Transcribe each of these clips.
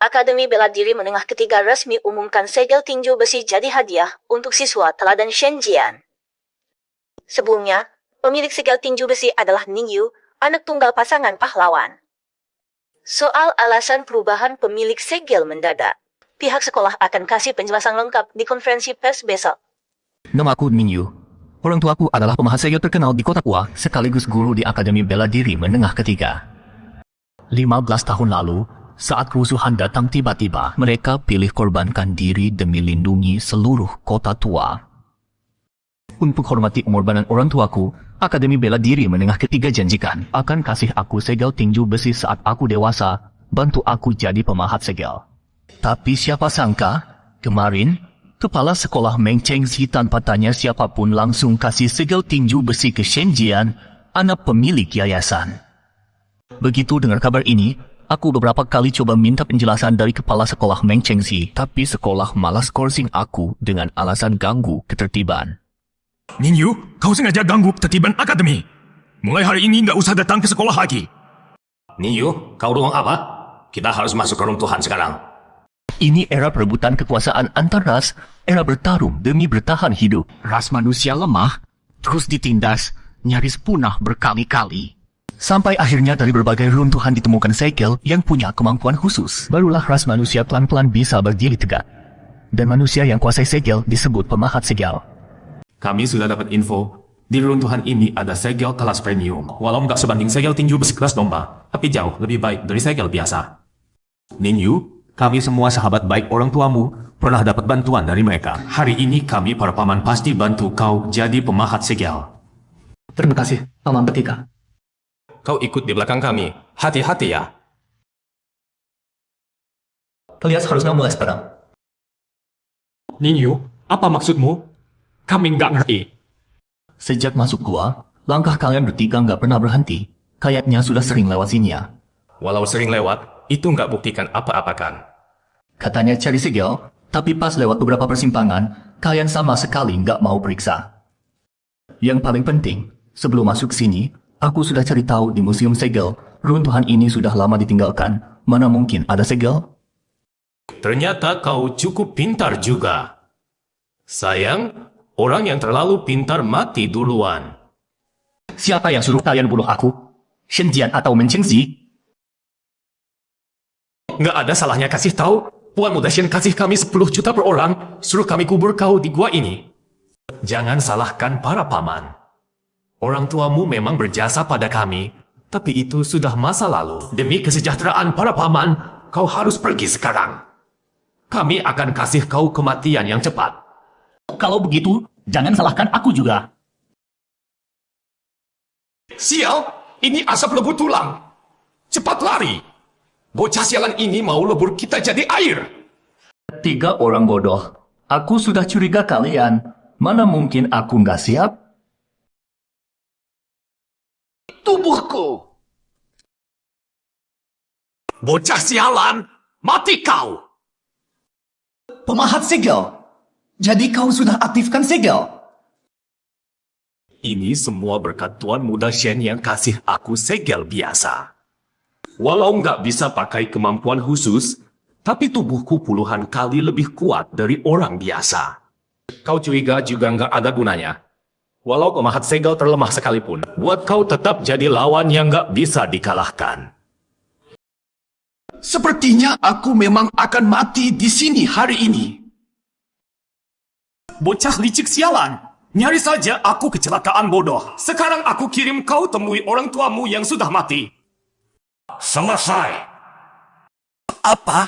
Akademi Bela Diri Menengah Ketiga resmi umumkan segel tinju besi jadi hadiah untuk siswa teladan Shenzhen. Sebelumnya, pemilik segel tinju besi adalah Ning Yu, anak tunggal pasangan pahlawan. Soal alasan perubahan pemilik segel mendadak, pihak sekolah akan kasih penjelasan lengkap di konferensi pers besok. Nama aku Ning Yu. Orang tuaku adalah pemahat segel terkenal di kota tua sekaligus guru di Akademi Bela Diri Menengah Ketiga. 15 tahun lalu, saat kerusuhan datang tiba-tiba, mereka pilih korbankan diri demi lindungi seluruh kota tua. Untuk hormati pengorbanan orang tuaku, Akademi Bela Diri Menengah Ketiga janjikan akan kasih aku segel tinju besi saat aku dewasa, bantu aku jadi pemahat segel. Tapi siapa sangka, kemarin, kepala sekolah Meng Chengxi tanpa tanya siapapun langsung kasih segel tinju besi ke Shenzhen, anak pemilik yayasan. Begitu dengar kabar ini, aku beberapa kali coba minta penjelasan dari kepala sekolah Meng Chengxi, tapi sekolah malah skorsing aku dengan alasan ganggu ketertiban. Ning Yu, kau sengaja ganggu ketertiban akademi. Mulai hari ini nggak usah datang ke sekolah lagi. Ning Yu, kau ruang apa? Kita harus masuk ke runtuhan sekarang. Ini era perebutan kekuasaan antar ras, era bertarung demi bertahan hidup. Ras manusia lemah, terus ditindas, nyaris punah berkali-kali. Sampai akhirnya dari berbagai runtuhan ditemukan segel yang punya kemampuan khusus. Barulah ras manusia pelan-pelan bisa berdiri tegak. Dan manusia yang kuasai segel disebut pemahat segel. Kami sudah dapat info, di runtuhan ini ada segel kelas premium. Walau nggak sebanding segel tinju besi kelas domba, tapi jauh lebih baik dari segel biasa. Ning Yu, kami semua sahabat baik orang tuamu pernah dapat bantuan dari mereka. Hari ini kami para paman pasti bantu kau jadi pemahat segel. Terima kasih, Paman Petika. Kau ikut di belakang kami. Hati-hati ya. Kalian harusnya mulai sekarang. Ning Yu, apa maksudmu? Kami nggak ngerti. Sejak masuk gua, langkah kalian bertiga nggak pernah berhenti. Kayaknya sudah sering lewat sini ya. Walau sering lewat, itu nggak buktikan apa-apa kan. Katanya cari segel, tapi pas lewat beberapa persimpangan, kalian sama sekali nggak mau periksa. Yang paling penting, sebelum masuk sini, aku sudah cari tahu di Museum Segel, runtuhan ini sudah lama ditinggalkan. Mana mungkin ada segel? Ternyata kau cukup pintar juga. Sayang, orang yang terlalu pintar mati duluan. Siapa yang suruh kalian bunuh aku? Shenzhen atau Meng Chengxi? Nggak ada salahnya kasih tahu. Puan Muda Shen kasih kami 10 juta per orang, suruh kami kubur kau di gua ini. Jangan salahkan para paman. Orang tuamu memang berjasa pada kami, tapi itu sudah masa lalu. Demi kesejahteraan para paman, kau harus pergi sekarang. Kami akan kasih kau kematian yang cepat. Kalau begitu, jangan salahkan aku juga. Sial, ini asap lebur tulang. Cepat lari. Bocah sialan ini mau lebur kita jadi air. 3 orang bodoh. Aku sudah curiga kalian. Mana mungkin aku nggak siap? Tubuhku. Bocah sialan, mati kau. Pemahat segel. Jadi kau sudah aktifkan segel? Ini semua berkat Tuan Muda Shen yang kasih aku segel biasa. Walau nggak bisa pakai kemampuan khusus, tapi tubuhku puluhan kali lebih kuat dari orang biasa. Kau curiga juga nggak ada gunanya. Walau pemahat segel terlemah sekalipun, buat kau tetap jadi lawan yang nggak bisa dikalahkan. Sepertinya aku memang akan mati di sini hari ini. Bocah licik sialan. Nyaris saja aku kecelakaan bodoh. Sekarang aku kirim kau temui orang tuamu yang sudah mati. Selesai. Apa?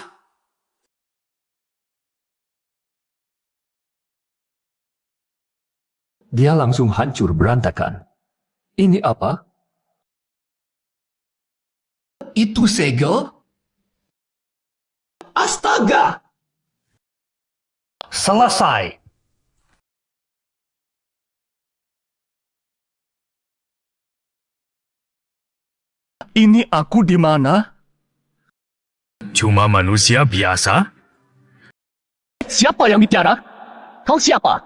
Dia langsung hancur berantakan. Ini apa? Itu segel? Astaga! Selesai. Ini aku di mana? Cuma manusia biasa? Siapa yang bicara? Kau siapa?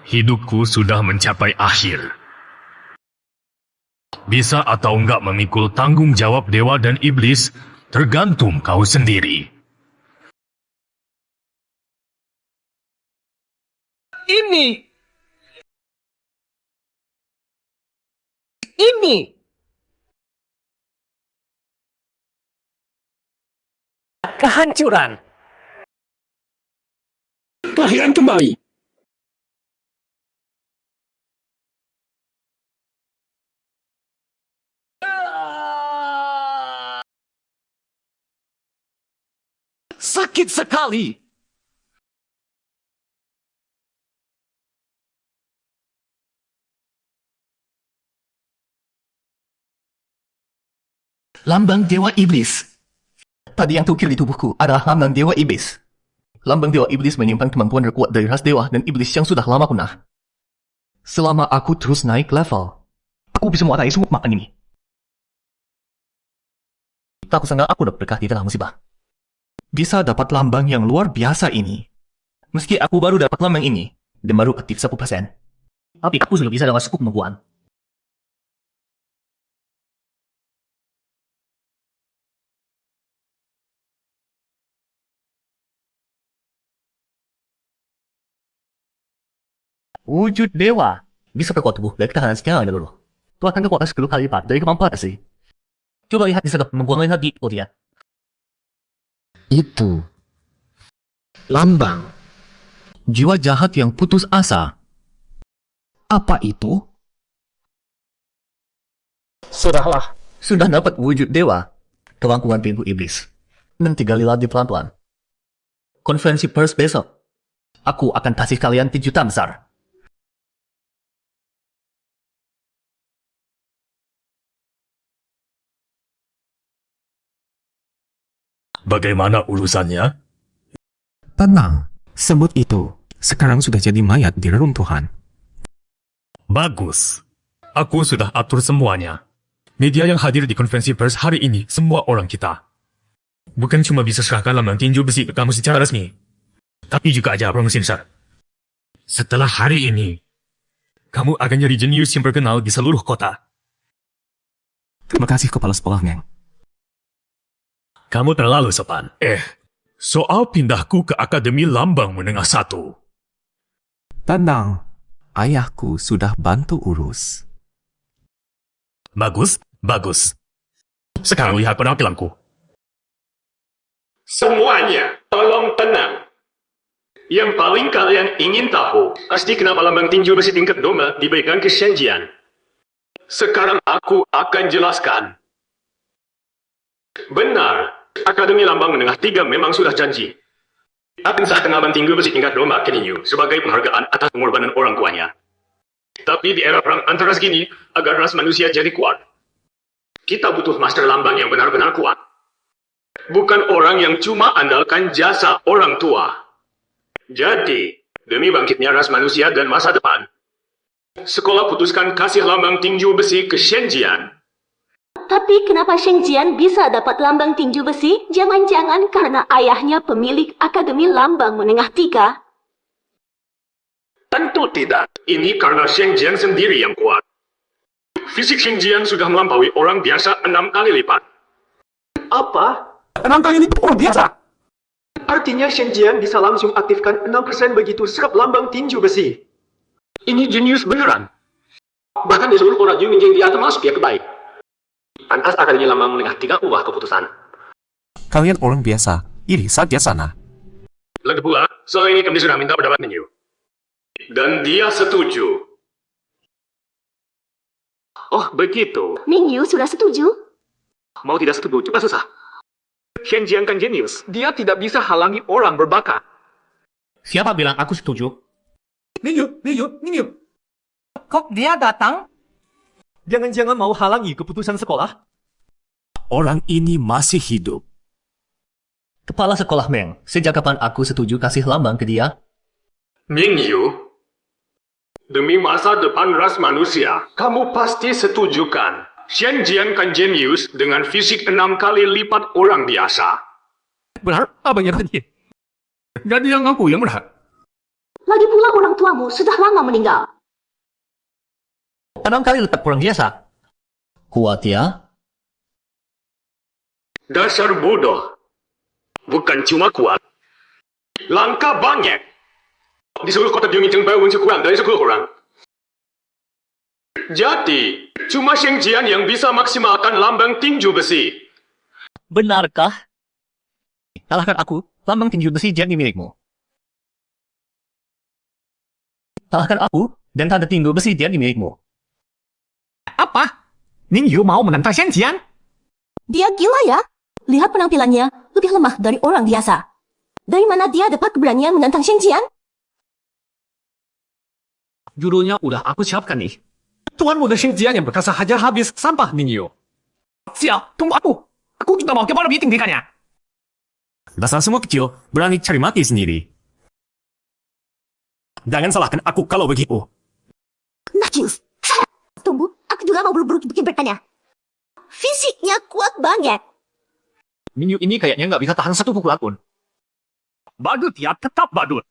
Hidupku sudah mencapai akhir. Bisa atau enggak memikul tanggung jawab dewa dan iblis, tergantung kau sendiri. Ini. Kehancuran. Kelahiran kembali. Sakit sekali. Lambang Dewa Iblis. Tadi yang tukir di tubuhku adalah lambang Dewa Iblis. Lambang Dewa Iblis menyimpan kemampuan terkuat dari ras dewa dan iblis yang sudah lama punah. Selama aku terus naik level, aku bisa menguasai semua makan ini. Tak kusangka aku dapat berkah di tengah musibah. Bisa dapat lambang yang luar biasa ini. Meski aku baru dapat lambang ini, dan baru aktif 10%. Tapi aku sudah bisa dengan cukup kemampuan. Wujud dewa bisa perkuat tubuh dari ketahanan sekarang dulu. Itu akan kekuatan 10 kali lipat dari kemampuan asli. Coba lihat di sana membuang lagi, dia. Itu lambang. Jiwa jahat yang putus asa. Apa itu? Sudahlah. Sudah dapat wujud dewa. Kelangkungan pintu iblis. Dan tinggal lagi pelan-pelan. Konferensi pers besok. Aku akan kasih kalian 7 juta besar. Bagaimana urusannya? Tenang, semut itu sekarang sudah jadi mayat di reruntuhan. Bagus. Aku sudah atur semuanya. Media yang hadir di konferensi pers hari ini semua orang kita. Bukan cuma bisa serahkan lambang tinju besi ke kamu secara resmi, tapi juga aja promosi besar. Setelah hari ini, kamu akan jadi jenius yang terkenal di seluruh kota. Terima kasih kepala sekolah, Neng. Kamu terlalu sopan. Soal pindahku ke Akademi Lambang Menengah 1. Tenang, ayahku sudah bantu urus. Bagus, bagus. Sekarang lihat penampilanku. Semuanya, tolong tenang. Yang paling kalian ingin tahu, pasti kenapa lambang tinju besi tingkat domba diberikan ke Shenjian. Sekarang aku akan jelaskan. Benar, Akademi Lambang Menengah 3 memang sudah janji akan sahkan lambang tinju besi tingkat domba ke Ninyu sebagai penghargaan atas pengorbanan orang tuanya. Tapi di era perang antar ras gini, agar ras manusia jadi kuat, kita butuh master lambang yang benar-benar kuat. Bukan orang yang cuma andalkan jasa orang tua. Jadi, demi bangkitnya ras manusia dan masa depan, sekolah putuskan kasih lambang tinju besi ke Shenjian. Tapi kenapa Sheng Jian bisa dapat lambang tinju besi? Jangan-jangan karena ayahnya pemilik Akademi Lambang Menengah 3? Tentu tidak. Ini karena Sheng Jian sendiri yang kuat. Fisik Sheng Jian sudah melampaui orang biasa 6 kali lipat. Apa? 6 kali lipat orang biasa. Artinya Sheng Jian bisa langsung aktifkan 6% begitu serap lambang tinju besi. Ini jenius beneran. Bahkan di seluruh orang yang dia termasuk ya kebaik. Pantas Akademi Lambang Menengah 3 ubah keputusan. Kalian orang biasa, iri saja sana. Lagi pula, soal ini kami sudah minta pendapat Ninyu. Dan dia setuju. Oh, begitu. Mingyu sudah setuju? Mau tidak setuju, juga susah. Shen Jian kan jenius. Dia tidak bisa halangi orang berbakat. Siapa bilang aku setuju? Ninyu. Kok dia datang? Jangan-jangan mau halangi keputusan sekolah? Orang ini masih hidup. Kepala sekolah Meng, sejak kapan aku setuju kasih lambang ke dia? Mingyu, demi masa depan ras manusia, kamu pasti setujukan Shen Jian kan jenius dengan fisik 6 kali lipat orang biasa. Benar, abangnya tadi. Jadi yang aku yang benar. Lagi pula orang tuamu sudah lama meninggal. 6 kali lipat orang biasa. Kuat ya? Dasar bodoh. Bukan cuma kuat, langka banyak. Di seluruh kota bumi terbangun kurang dari 10 orang. Jadi, cuma Sheng Jian yang bisa maksimalkan lambang tinju besi. Benarkah? Kalahkan aku, lambang tinju besi jadi milikmu. Kalahkan aku, dan tanda tinju besi jadi milikmu. Apa? Ning Yu mau menantang Shen Jian? Dia gila ya? Lihat penampilannya, lebih lemah dari orang biasa. Dari mana dia dapat keberanian menantang Shen Jian? Judulnya udah aku siapkan nih. Tuan muda Shen Jian yang berkasa hajar habis sampah Ning Yu. Siap, tunggu aku. Aku juga mau kemana tinggikannya. Dasar semua kecil, berani cari mati sendiri. Jangan salahkan aku kalau begitu. Najis. Tunggu, aku juga mau bikin bertanya. Fisiknya kuat banget. Ning Yu ini kayaknya nggak bisa tahan satu pukulan pun. Badut ya, tetap badut.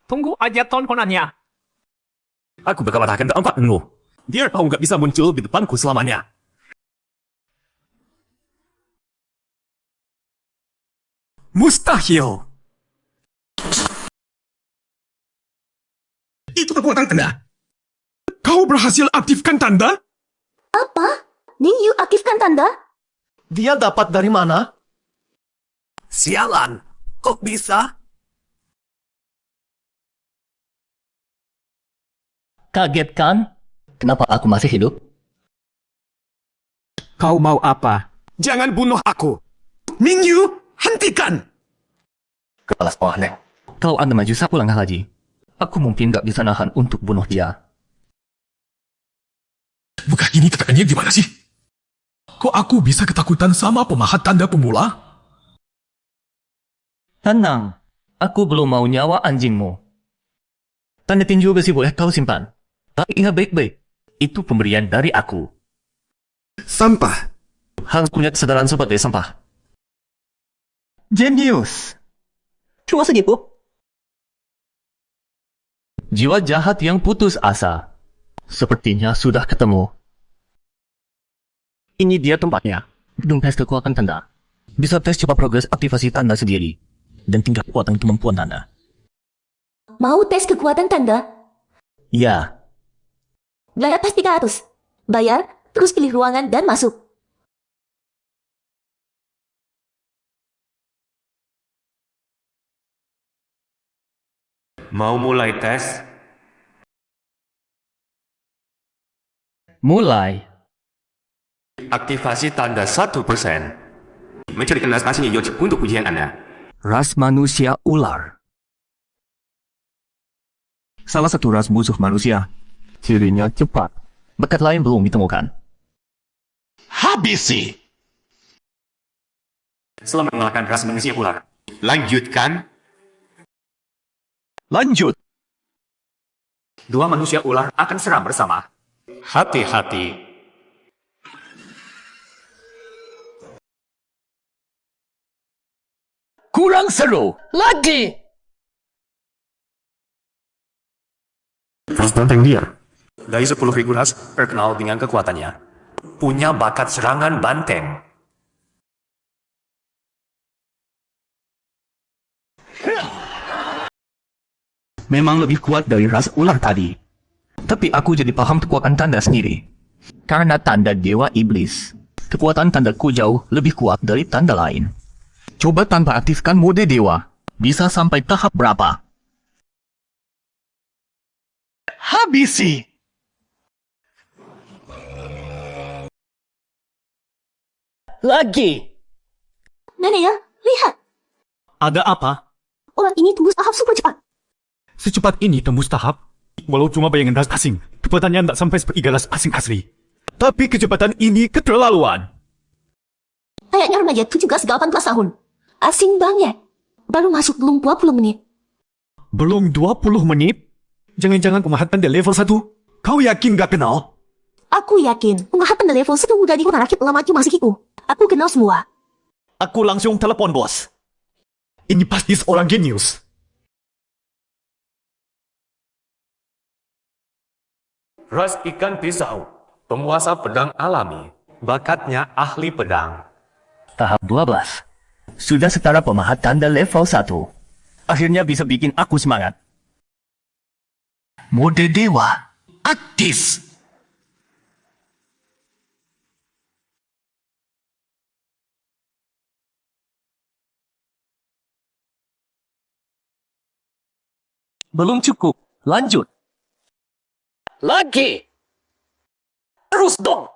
Tunggu aja tontonannya. Aku bakal matahkan keempat Ngu. Dia tahu nggak bisa muncul di depanku selamanya. Mustahil. Itu kekuatan tanda. Kau berhasil aktifkan tanda? Apa? Ning Yu aktifkan tanda? Dia dapat dari mana? Sialan. Kok bisa? Kaget kan? Kenapa aku masih hidup? Kau mau apa? Jangan bunuh aku. Ning Yu, hentikan! Kepala sekolah, Nek. Kalau Anda maju 10 langkah lagi, aku mungkin nggak bisa nahan untuk bunuh dia. Bukan ini tekanannya gimana sih? Kok aku bisa ketakutan sama pemahat tanda pemula? Tenang, aku belum mau nyawa anjingmu. Tanda tinju besi boleh kau simpan. Tapi ingat baik-baik, itu pemberian dari aku. Sampah. Harus punya kesadaran sebagai sampah. Genius. Cuma segitu? Jiwa jahat yang putus asa. Sepertinya sudah ketemu. Ini dia tempatnya. Gedung tes kekuatan tanda. Bisa tes cepat progres aktivasi tanda sendiri. Dan tingkat kekuatan kemampuan tanda. Mau tes kekuatan tanda? Ya, Gaya tes 300. Bayar, terus pilih ruangan dan masuk. Mau mulai tes? mulai. Aktivasi tanda 1%. Mencari ras asing untuk ujian Anda. Ras manusia ular. Salah satu ras musuh manusia. Cirinya cepat. Bakat lain belum ditemukan. Habisi. Selamat mengalahkan ras manusia ular. Lanjutkan. Lanjut. Dua manusia ular akan serang bersama. Hati-hati. Kurang seru. Lagi. Terus banteng dia. Dari 10 figuras terkenal dengan kekuatannya. Punya bakat serangan banteng. Memang lebih kuat dari ras ular tadi. Tapi aku jadi paham kekuatan tanda sendiri. Karena tanda dewa iblis. Kekuatan tandaku jauh lebih kuat dari tanda lain. Coba tanpa aktifkan mode dewa. Bisa sampai tahap berapa? Habisi! Lagi! Nenek ya, lihat. Ada apa? Orang ini tembus tahap super cepat. Secepat ini tembus tahap? Walau cuma bayangan ras asing, kecepatannya tidak sampai sepertiga ras asing asli. Tapi kecepatan ini keterlaluan. Kayaknya remaja 17-18 tahun. Asing banget. Baru masuk belum 20 menit. Belum 20 menit? Jangan-jangan pemahatan di level 1? Kau yakin gak kenal? Aku yakin, penglihatan dari level 1 udah di rakit lama cuma segitu. Aku kenal semua. Aku langsung telepon bos. Ini pasti seorang genius. Ras ikan pisau. Penguasa pedang alami. Bakatnya ahli pedang. Tahap 12. Sudah setara pemahat tanda level 1. Akhirnya bisa bikin aku semangat. Mode dewa. Aktif. Belum cukup. Lanjut. Lagi. Terus dong.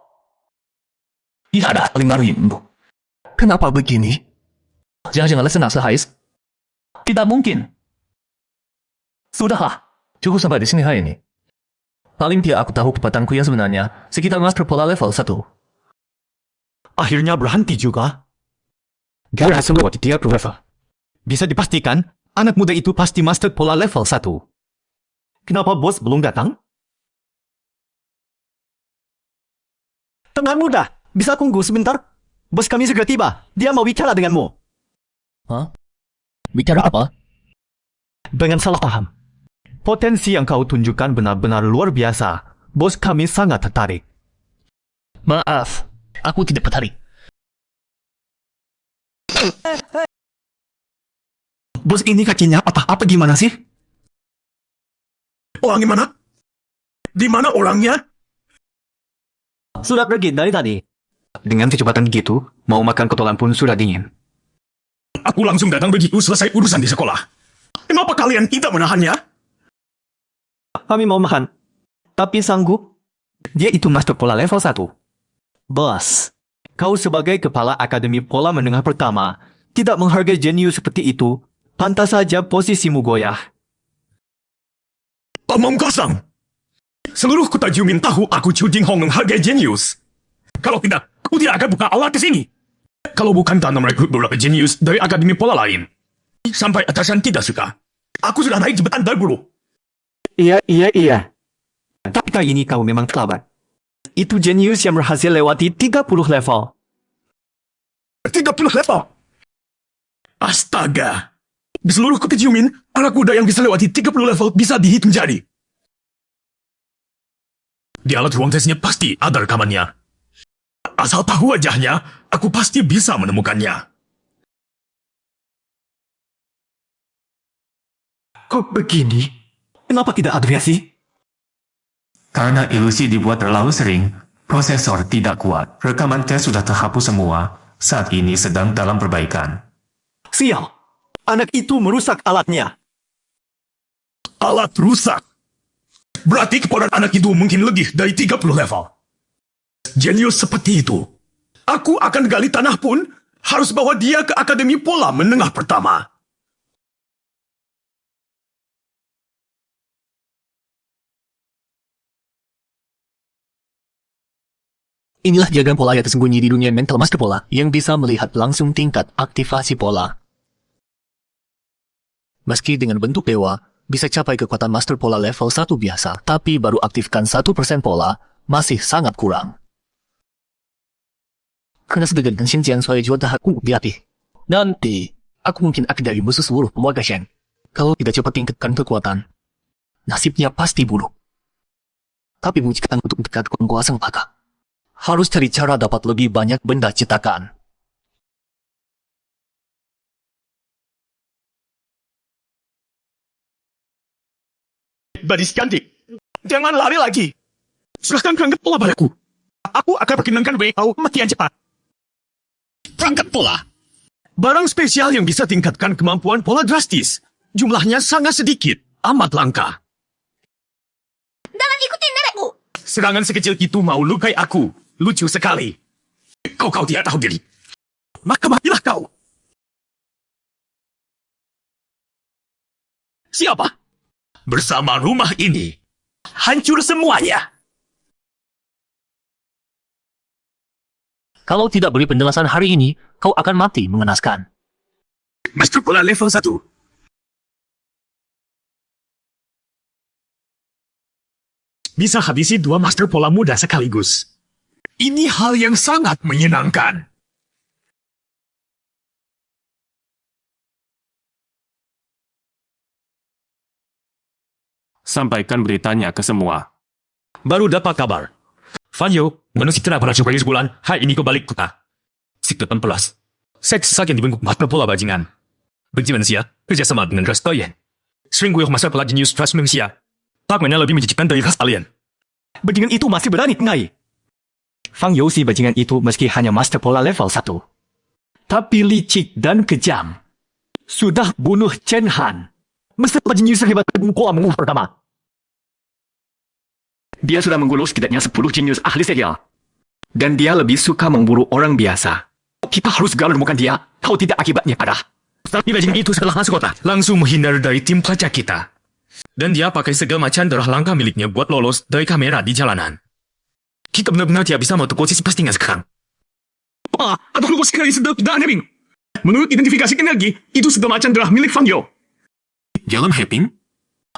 Tidak ada 5.000. Kenapa begini? Jangan-jangan lesson sehais? Tidak mungkin. Sudahlah. Cukup sampai di sini hari ini. Paling tidak aku tahu kecepatanku yang sebenarnya sekitar master pola level 1. Akhirnya berhenti juga. Berhasil lewati 30 level. Bisa dipastikan, anak muda itu pasti master pola level 1. Kenapa bos belum datang? Teman muda, bisa tunggu sebentar? Bos kami segera tiba. Dia mau bicara denganmu. Hah? Bicara apa? Dengan salah paham. Potensi yang kau tunjukkan benar-benar luar biasa. Bos kami sangat tertarik. Maaf, aku tidak tertarik. Bos ini kakinya patah apa gimana sih? Orang gimana? Di mana orangnya? Sudah pergi dari tadi. Dengan kecepatan gitu, mau makan kotoran pun sudah dingin. Aku langsung datang begitu selesai urusan di sekolah. Kenapa kalian tidak menahannya? Kami mau makan. Tapi sanggup? Dia itu master pola level 1. Bos, kau sebagai kepala Akademi Pola Menengah Pertama, tidak menghargai jenius seperti itu, pantas saja posisimu goyah. Omong kosong. Seluruh kota Jumin tahu aku Chu Jinghong menghargai jenius. Kalau tidak, aku tidak akan buka alat di sini. Kalau bukan karena merekrut beberapa jenius dari Akademi Pola lain. Sampai atasan tidak suka. Aku sudah naik jabatan dari dulu. Iya. Tapi kali ini kau memang terlambat. Itu jenius yang berhasil lewati 30 level. 30 level? Astaga. Di seluruh kota Jumin, anak muda yang bisa lewati 30 level bisa dihitung jari. Di alat ruang tesnya pasti ada rekamannya. Asal tahu wajahnya, aku pasti bisa menemukannya. Kok begini? Kenapa tidak adviasi? Karena ilusi dibuat terlalu sering, prosesor tidak kuat. Rekaman tes sudah terhapus semua. Saat ini sedang dalam perbaikan. Sial, anak itu merusak alatnya. Alat rusak. Berarti keponakan anak itu mungkin lebih dari 30 level. Jenius seperti itu. Aku akan gali tanah pun harus bawa dia ke Akademi Pola Menengah Pertama. Inilah diagram pola yang tersembunyi di dunia mental master pola yang bisa melihat langsung tingkat aktivasi pola. Meski dengan bentuk dewa, bisa capai kekuatan master pola level 1 biasa, tapi baru aktifkan 1% pola, masih sangat kurang. Karena sebagai dengan Xinjiang, saya juga dah aku hati. Nanti, aku mungkin akan dari musuh seluruh pemuda Shen. Kalau tidak cepat tingkatkan kekuatan, nasibnya pasti buruk. Tapi buktikan untuk mendekat kekuasaan maka harus cari cara dapat lebih banyak benda cetakan. Gadis cantik, jangan lari lagi. Serahkan perangkat pola padaku. Aku akan perkenankan kau kematian cepat. Perangkat pola. Barang spesial yang bisa tingkatkan kemampuan pola drastis. Jumlahnya sangat sedikit, amat langka. Jangan ikutin nenekku. Serangan sekecil itu mau lukai aku. Lucu sekali. Kau tidak tahu diri. Maka matilah kau. Siapa? Bersama rumah ini. Hancur semuanya. Kalau tidak beri penjelasan hari ini, kau akan mati mengenaskan. Master Pola level 1. Bisa habisi 2 Master Pola muda sekaligus. Ini hal yang sangat menyenangkan. Sampaikan beritanya ke semua. Baru dapat kabar. Fanyo, manusia tidak pernah coba sebulan, hari ini kembali kota. Siktetan plus. Seks yang dibengkuk master pola bajingan. Benci manusia, kerjasama dengan ras kalian. Sering gue master pola jenius trust manusia. Bagaimana lebih mencicipkan dari khas alien? Bajingan itu masih berani tengai. Fang You si bajingan itu meski hanya master pola level 1. Tapi licik dan kejam. Sudah bunuh Chen Han. Mesti bajingan sehebat Koa Mungu pertama. Dia sudah menggulung setidaknya 10 jenius ahli serial. Dan dia lebih suka memburu orang biasa. Kita harus segera menemukan dia, kalau tidak akibatnya parah. Tapi bajingan itu setelah masuk kota, langsung menghindar dari tim pelacak kita. Dan dia pakai segala macam darah langka miliknya buat lolos dari kamera di jalanan. Kita benar-benar tidak bisa mau posisi pastinya sekarang. Atau lupa sekali sedang dan Heping. Menurut identifikasi energi, itu segala macam darah milik Fang Yo. Jalan Heping?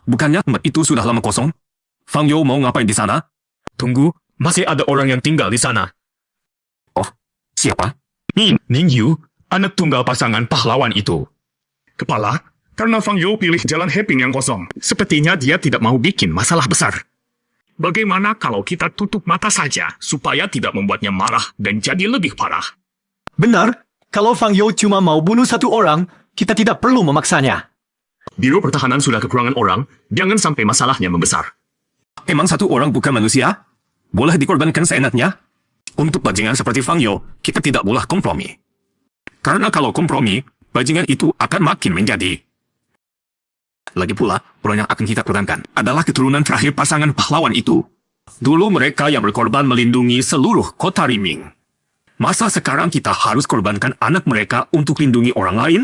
Bukannya tempat itu sudah lama kosong? Fang Yo mau ngapain di sana? Tunggu, masih ada orang yang tinggal di sana. Oh, siapa? Ning Yu, anak tunggal pasangan pahlawan itu. Kepala, karena Fang Yo pilih jalan Heping yang kosong, sepertinya dia tidak mau bikin masalah besar. Bagaimana kalau kita tutup mata saja, supaya tidak membuatnya marah dan jadi lebih parah? Benar, kalau Fang Yo cuma mau bunuh satu orang, kita tidak perlu memaksanya. Biro Pertahanan sudah kekurangan orang, jangan sampai masalahnya membesar. Emang satu orang bukan manusia? Boleh dikorbankan seenaknya? Untuk bajingan seperti Fang Yo, kita tidak boleh kompromi. Karena kalau kompromi, bajingan itu akan makin menjadi. Lagi pula, orang yang akan kita korbankan adalah keturunan terakhir pasangan pahlawan itu. Dulu mereka yang berkorban melindungi seluruh kota Riming. Masa sekarang kita harus korbankan anak mereka untuk lindungi orang lain?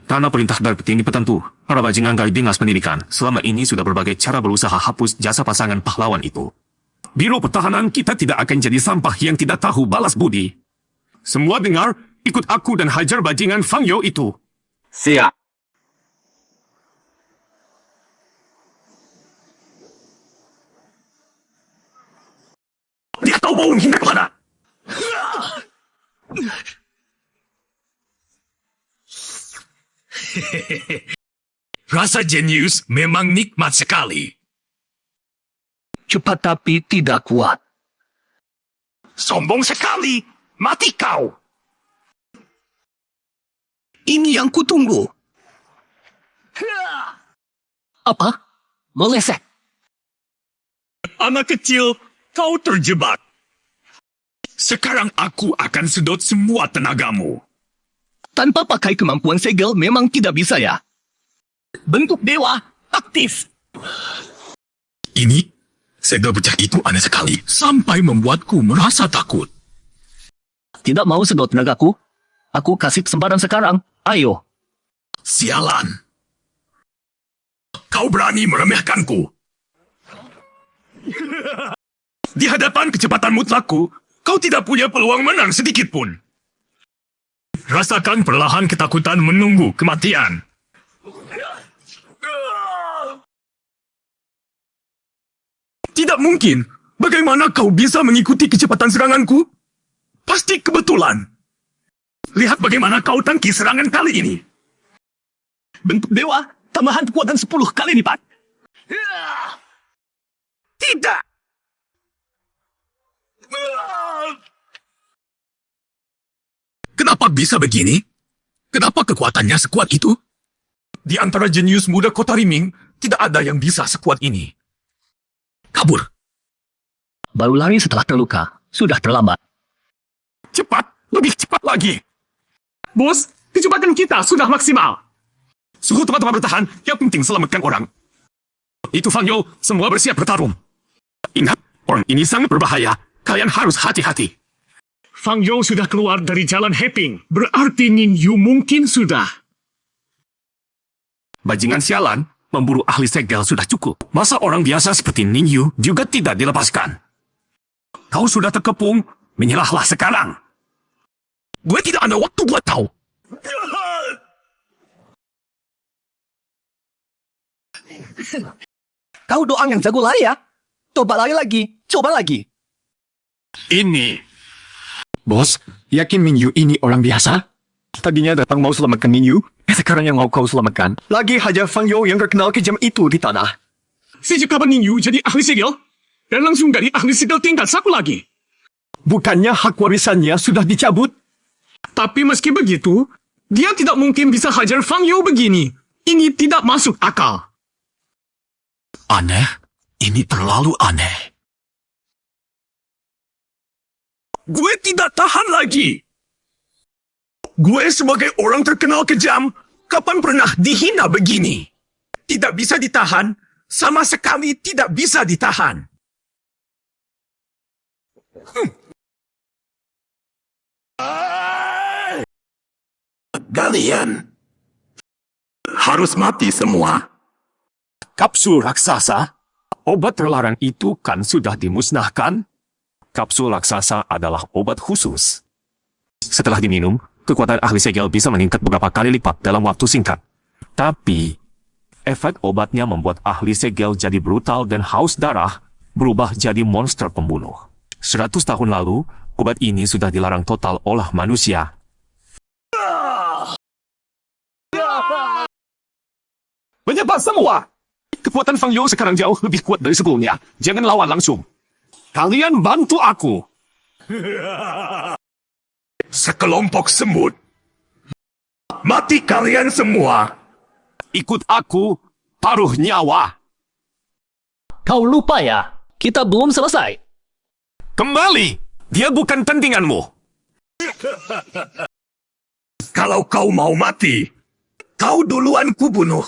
Karena perintah dari petinggi tertentu, para bajingan dari dinas pendidikan selama ini sudah berbagai cara berusaha hapus jasa pasangan pahlawan itu. Biro Pertahanan kita tidak akan jadi sampah yang tidak tahu balas budi. Semua dengar, ikut aku dan hajar bajingan Fang Yo itu. Siap. Dia tahu mau menghindar kemana? Rasa jenius memang nikmat sekali. Cepat tapi tidak kuat. Sombong sekali! Mati kau! Ini yang kutunggu. Apa? Melesek. Anak kecil, kau terjebak. Sekarang aku akan sedot semua tenagamu. Tanpa pakai kemampuan segel memang tidak bisa ya. Bentuk dewa aktif. Ini, segel pecah itu aneh sekali. Sampai membuatku merasa takut. Tidak mau sedot tenagaku? Aku kasih kesempatan sekarang. Ayo. Sialan. Kau berani meremehkanku. Di hadapan kecepatan mutlakku, kau tidak punya peluang menang sedikit pun. Rasakan perlahan ketakutan menunggu kematian. Tidak mungkin. Bagaimana kau bisa mengikuti kecepatan seranganku? Pasti kebetulan. Lihat bagaimana kau tangkis serangan kali ini. Bentuk dewa, tambahan kekuatan 10 kali lipat. Tidak. Kenapa bisa begini? Kenapa kekuatannya sekuat itu? Di antara jenius muda kota Riming, tidak ada yang bisa sekuat ini. Kabur. Baru lari setelah terluka. Sudah terlambat. Cepat, lebih cepat lagi. Bos, kecepatan kita sudah maksimal. Suruh teman-teman bertahan, yang penting selamatkan orang. Itu Fang Yo, semua bersiap bertarung. Ingat, orang ini sangat berbahaya. Kalian harus hati-hati. Fang Yo sudah keluar dari jalan Heping. Berarti Ning Yu mungkin sudah. Bajingan sialan, memburu ahli segel sudah cukup. Masa orang biasa seperti Ning Yu juga tidak dilepaskan? Kau sudah terkepung, menyerahlah sekarang. Gue tidak ada waktu buat kau. Kau doang yang jago lari ya? Coba lari lagi, coba lagi. Ini. Bos, yakin Mingyu ini orang biasa? Tadinya datang mau selamatkan Mingyu, sekarang yang mau kau selamatkan. Lagi hajar Fang Yo yang terkenal kejam itu di tanah. Sejak kapan Ning Yu jadi ahli segel? Dan langsung dari ahli segel tingkat satu lagi. Bukannya hak warisannya sudah dicabut? Tapi meski begitu, dia tidak mungkin bisa hajar Fang Yo begini. Ini tidak masuk akal. Aneh? Ini terlalu aneh. Gue tidak tahan lagi. Gue sebagai orang terkenal kejam, kapan pernah dihina begini? Tidak bisa ditahan, sama sekali tidak bisa ditahan. Kalian harus mati semua. Kapsul raksasa? Obat terlarang itu kan sudah dimusnahkan? Kapsul raksasa adalah obat khusus. Setelah diminum, kekuatan ahli segel bisa meningkat beberapa kali lipat dalam waktu singkat. Tapi, efek obatnya membuat ahli segel jadi brutal dan haus darah, berubah jadi monster pembunuh. 100 tahun lalu, obat ini sudah dilarang total oleh manusia. Menyebar semua. Kekuatan Fang Yo sekarang jauh lebih kuat dari sebelumnya. Jangan lawan langsung. Kalian bantu aku. Sekelompok semut. Mati kalian semua. Ikut aku, taruh nyawa. Kau lupa ya? Kita belum selesai. Kembali, dia bukan tandinganmu. Kalau kau mau mati, kau duluan kubunuh.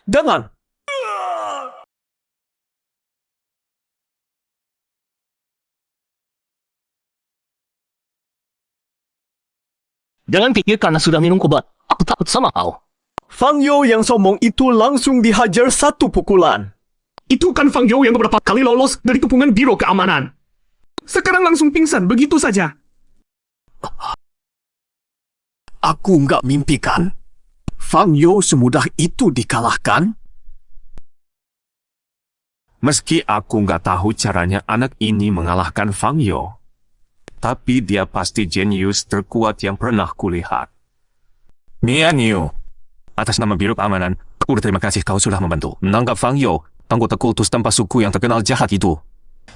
Jangan. Jangan pikir karena sudah minum obat, aku takut sama kau. Fang Yo yang sombong itu langsung dihajar 1 pukulan. Itu kan Fang Yo yang beberapa kali lolos dari kepungan Biro Keamanan. Sekarang langsung pingsan begitu saja. Aku nggak mimpikan. Fang Yo semudah itu dikalahkan. Meski aku nggak tahu caranya anak ini mengalahkan Fang Yo, tapi dia pasti jenius terkuat yang pernah kulihat. Mian Yu, atas nama Biro Keamanan, aku berterima kasih kau sudah membantu menangkap Fang Yo, anggota kultus tanpa suku yang terkenal jahat itu.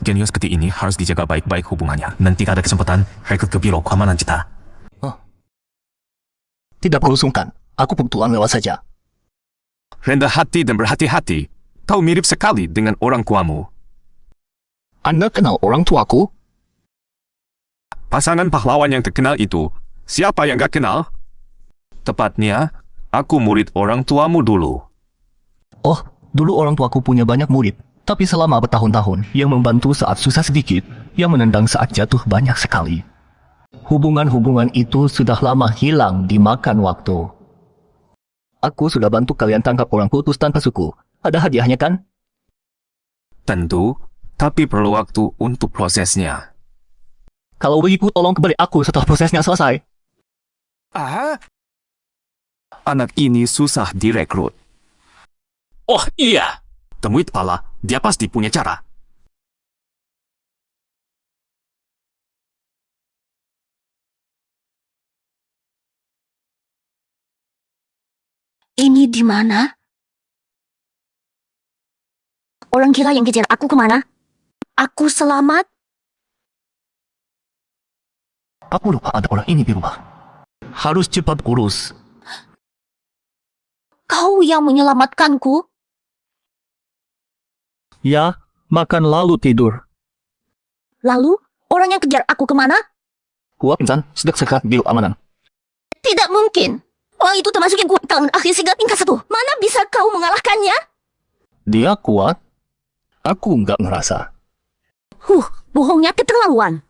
Jenius seperti ini harus dijaga baik-baik hubungannya. Nanti ada kesempatan rekrut ke Biro Keamanan kita. Tidak perlu sungkan, aku kebetulan lewat saja. Rendah hati dan berhati-hati. Kau mirip sekali dengan orang tuamu. Anda kenal orang tuaku? Pasangan pahlawan yang terkenal itu, siapa yang gak kenal? Tepatnya, aku murid orang tuamu dulu. Oh, dulu orang tuaku punya banyak murid, tapi selama bertahun-tahun, yang membantu saat susah sedikit, yang menendang saat jatuh banyak sekali. Hubungan-hubungan itu sudah lama hilang dimakan waktu. Aku sudah bantu kalian tangkap orang kultus tanpa suku. Ada hadiahnya kan? Tentu, tapi perlu waktu untuk prosesnya. Kalau begitu tolong kembali aku setelah prosesnya selesai. Anak ini susah direkrut. Oh iya. Temui kepala, dia pasti punya cara. Ini di mana? Orang gila yang kejar aku kemana? Aku selamat? Aku lupa ada orang ini di rumah. Harus cepat urus. Kau yang menyelamatkanku? Ya, makan lalu tidur. Lalu, orang yang kejar aku kemana? Gua pingsan, sedang sekat Biro Keamanan. Tidak mungkin. Orang itu termasuk yang kuat kalangan ahli segel tingkat 1. Mana bisa kau mengalahkannya? Dia kuat. Aku nggak ngerasa. Bohongnya keterlaluan.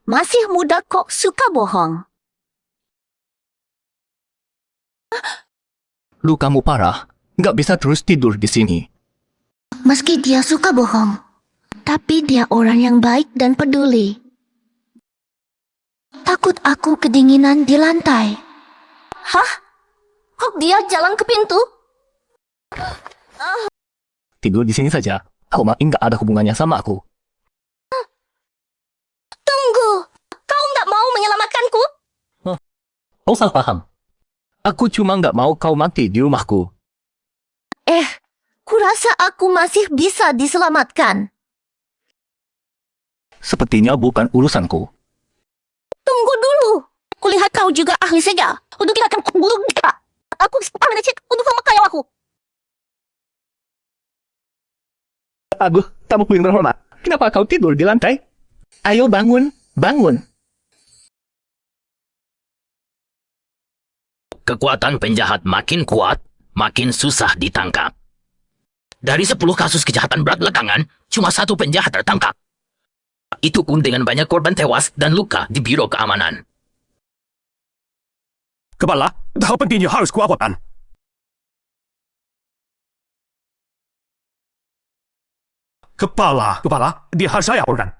Masih muda kok suka bohong. Lukamu parah. Nggak bisa terus tidur di sini. Meski dia suka bohong, tapi dia orang yang baik dan peduli. Takut aku kedinginan di lantai. Hah? Kok dia jalan ke pintu? Tidur di sini saja. Kau makin nggak ada hubungannya sama aku. Tunggu! Kau nggak mau menyelamatkanku? Kau salah paham. Aku cuma nggak mau kau mati di rumahku. Kurasa aku masih bisa diselamatkan. Sepertinya bukan urusanku. Tunggu dulu. Kulihat kau juga ahli segel. Untuk kita akan buruk. aku sekarang ada chat untuk sama kayak aku. Agus, tamuku yang terhormat. Kenapa kau tidur di lantai? Ayo bangun, bangun. Kekuatan penjahat makin kuat, makin susah ditangkap. Dari 10 kasus kejahatan berat belakangan, cuma 1 penjahat tertangkap. Itu pun dengan banyak korban tewas dan luka di Biro Keamanan. Kepala, hal pentingnya harus kuawakan. Kepala, dia harus saya laporkan.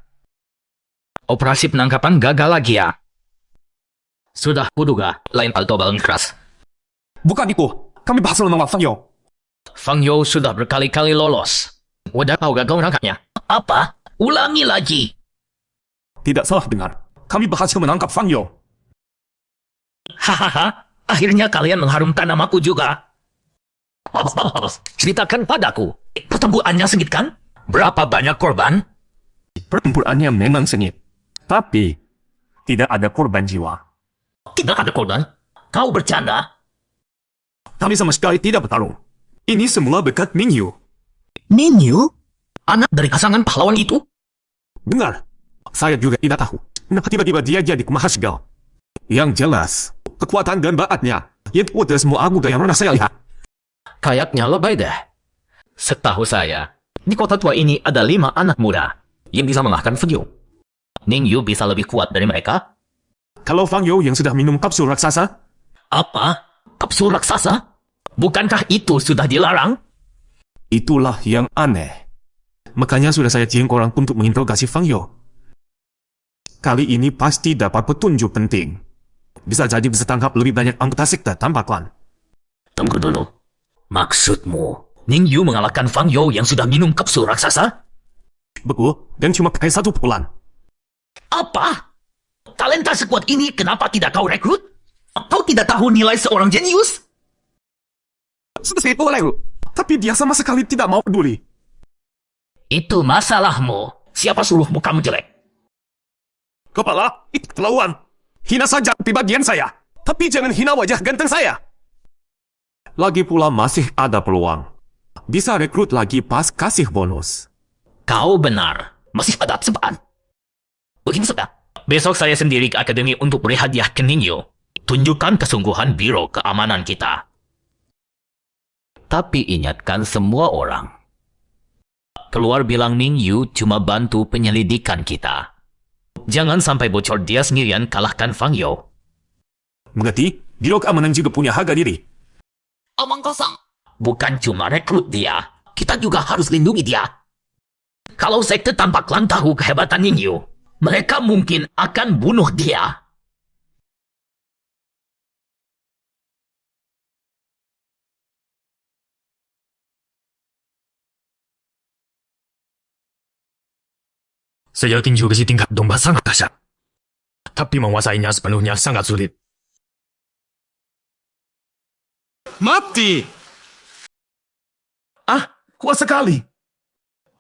Operasi penangkapan gagal lagi ya. Sudah kuduga, lain alto balon keras. Bukan itu, kami bahas nama Fang Yo. Fang Yo sudah berkali-kali lolos. Udah tahu gagal menangkapnya? Apa? Ulangi lagi. Tidak salah dengar, kami berhasil menangkap Fang Yo. Hahaha, akhirnya kalian mengharumkan namaku juga. Ceritakan padaku, pertempurannya sengit kan? Berapa banyak korban? Pertempurannya memang sengit, tapi tidak ada korban jiwa. Tidak ada korban? Kau bercanda? Kami sama sekali tidak bertarung. Ini semua berkat Ming Yu. Minyu? Anak dari pasangan pahlawan itu? Dengar, saya juga tidak tahu. Kenapa tiba-tiba dia jadi mahasiswa? Yang jelas, kekuatan dan bakatnya itu udah semua aguda yang pernah saya lihat. Kayaknya lebay deh. Setahu saya, di kota tua ini ada 5 anak muda yang bisa mengalahkan Fang Yo. Ning Yu bisa lebih kuat dari mereka? Kalau Fang Yo yang sudah minum kapsul raksasa, Apa? Kapsul raksasa? Bukankah itu sudah dilarang? itulah yang aneh. Makanya sudah saya kirim orang untuk menginterogasi Fang Yo. Kali ini pasti dapat petunjuk penting. Bisa jadi bisa tangkap lebih banyak anggota sekte tanpa klan. Tunggu dulu. Maksudmu, Ning Yu mengalahkan Fang Yo yang sudah minum kapsul raksasa? Betul, dan cuma pakai 1 pukulan. Apa? Talenta sekuat ini kenapa tidak kau rekrut? Kau tidak tahu nilai seorang jenius? Selesai boleh, tapi dia sama sekali tidak mau peduli. Itu masalahmu. Siapa suruhmu kamu jelek? Kepala, itu keterlaluan. Hina saja pribadian saya, tapi jangan hina wajah ganteng saya. Lagi pula masih ada peluang. Bisa rekrut lagi pas kasih bonus. Kau benar. Masih ada kesempatan. Begini sudah. Besok saya sendiri ke akademi untuk beri hadiah ke Ning Yu. Tunjukkan kesungguhan Biro Keamanan kita. Tapi ingatkan semua orang. Keluar bilang Ning Yu cuma bantu penyelidikan kita. Jangan sampai bocor dia sendirian kalahkan Fang Yo. Mengerti? Biro Keamanan juga punya harga diri. Omong kosong. Bukan cuma rekrut dia. Kita juga harus lindungi dia. Kalau sekte tanpa klan tahu kehebatan Ning Yu, mereka mungkin akan bunuh dia. Saya tinju besi tingkat domba sangat dahsyat. Tapi menguasainya sepenuhnya sangat sulit. Mati! Kuat sekali.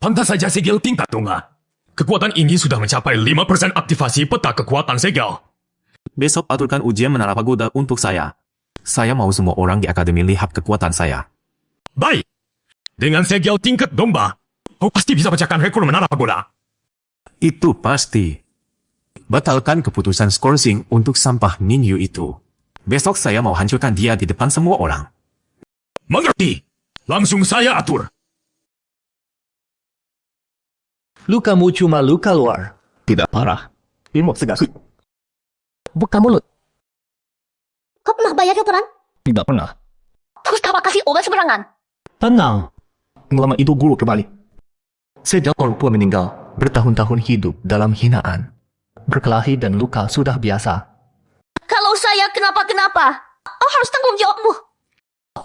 Pantas saja segel tingkat donga. Kekuatan ini sudah mencapai 5% aktivasi peta kekuatan segel. Besok aturkan ujian menara pagoda untuk saya. Saya mau semua orang di akademi lihat kekuatan saya. Baik. Dengan segel tingkat domba, kau pasti bisa pecahkan rekor menara pagoda. Itu pasti. Batalkan keputusan Skorsing untuk sampah Ninyu itu. Besok saya mau hancurkan dia di depan semua orang. Mengerti? Langsung saya atur. Lukamu cuma luka luar. Tidak parah. Ilmu segas. Buka mulut. Kau pernah bayar kotoran? Tidak pernah. Terus kau kasih obat sembarangan. Tenang. Lama itu guru kembali. Sejak korupua meninggal, bertahun-tahun hidup dalam hinaan. Berkelahi dan luka sudah biasa. Kalau saya kenapa-kenapa, kau harus tanggung jawabmu.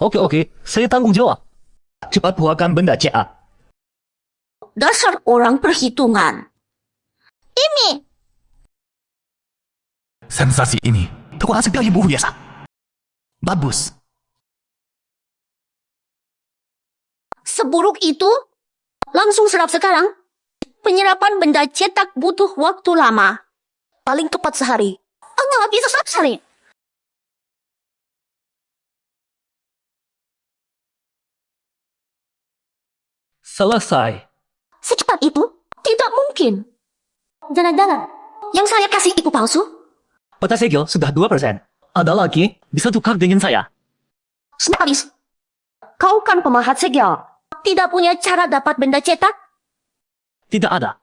Oke, saya tanggung jawab. Cepat buahkan benda CA. Dasar orang perhitungan. Ini. Sensasi ini. Kekuatan sekali buku biasa. Bagus. Seburuk itu? Langsung serap sekarang? Penyerapan benda cetak butuh waktu lama. Paling cepat sehari. Enggak bisa sehari. Selesai. Secepat itu? Tidak mungkin. Jangan-jangan yang saya kasih itu palsu? Peta segel sudah 2%. Ada lagi, bisa tukar dengan saya. Snaris, kau kan pemahat segel. Tidak punya cara dapat benda cetak? Tidak ada.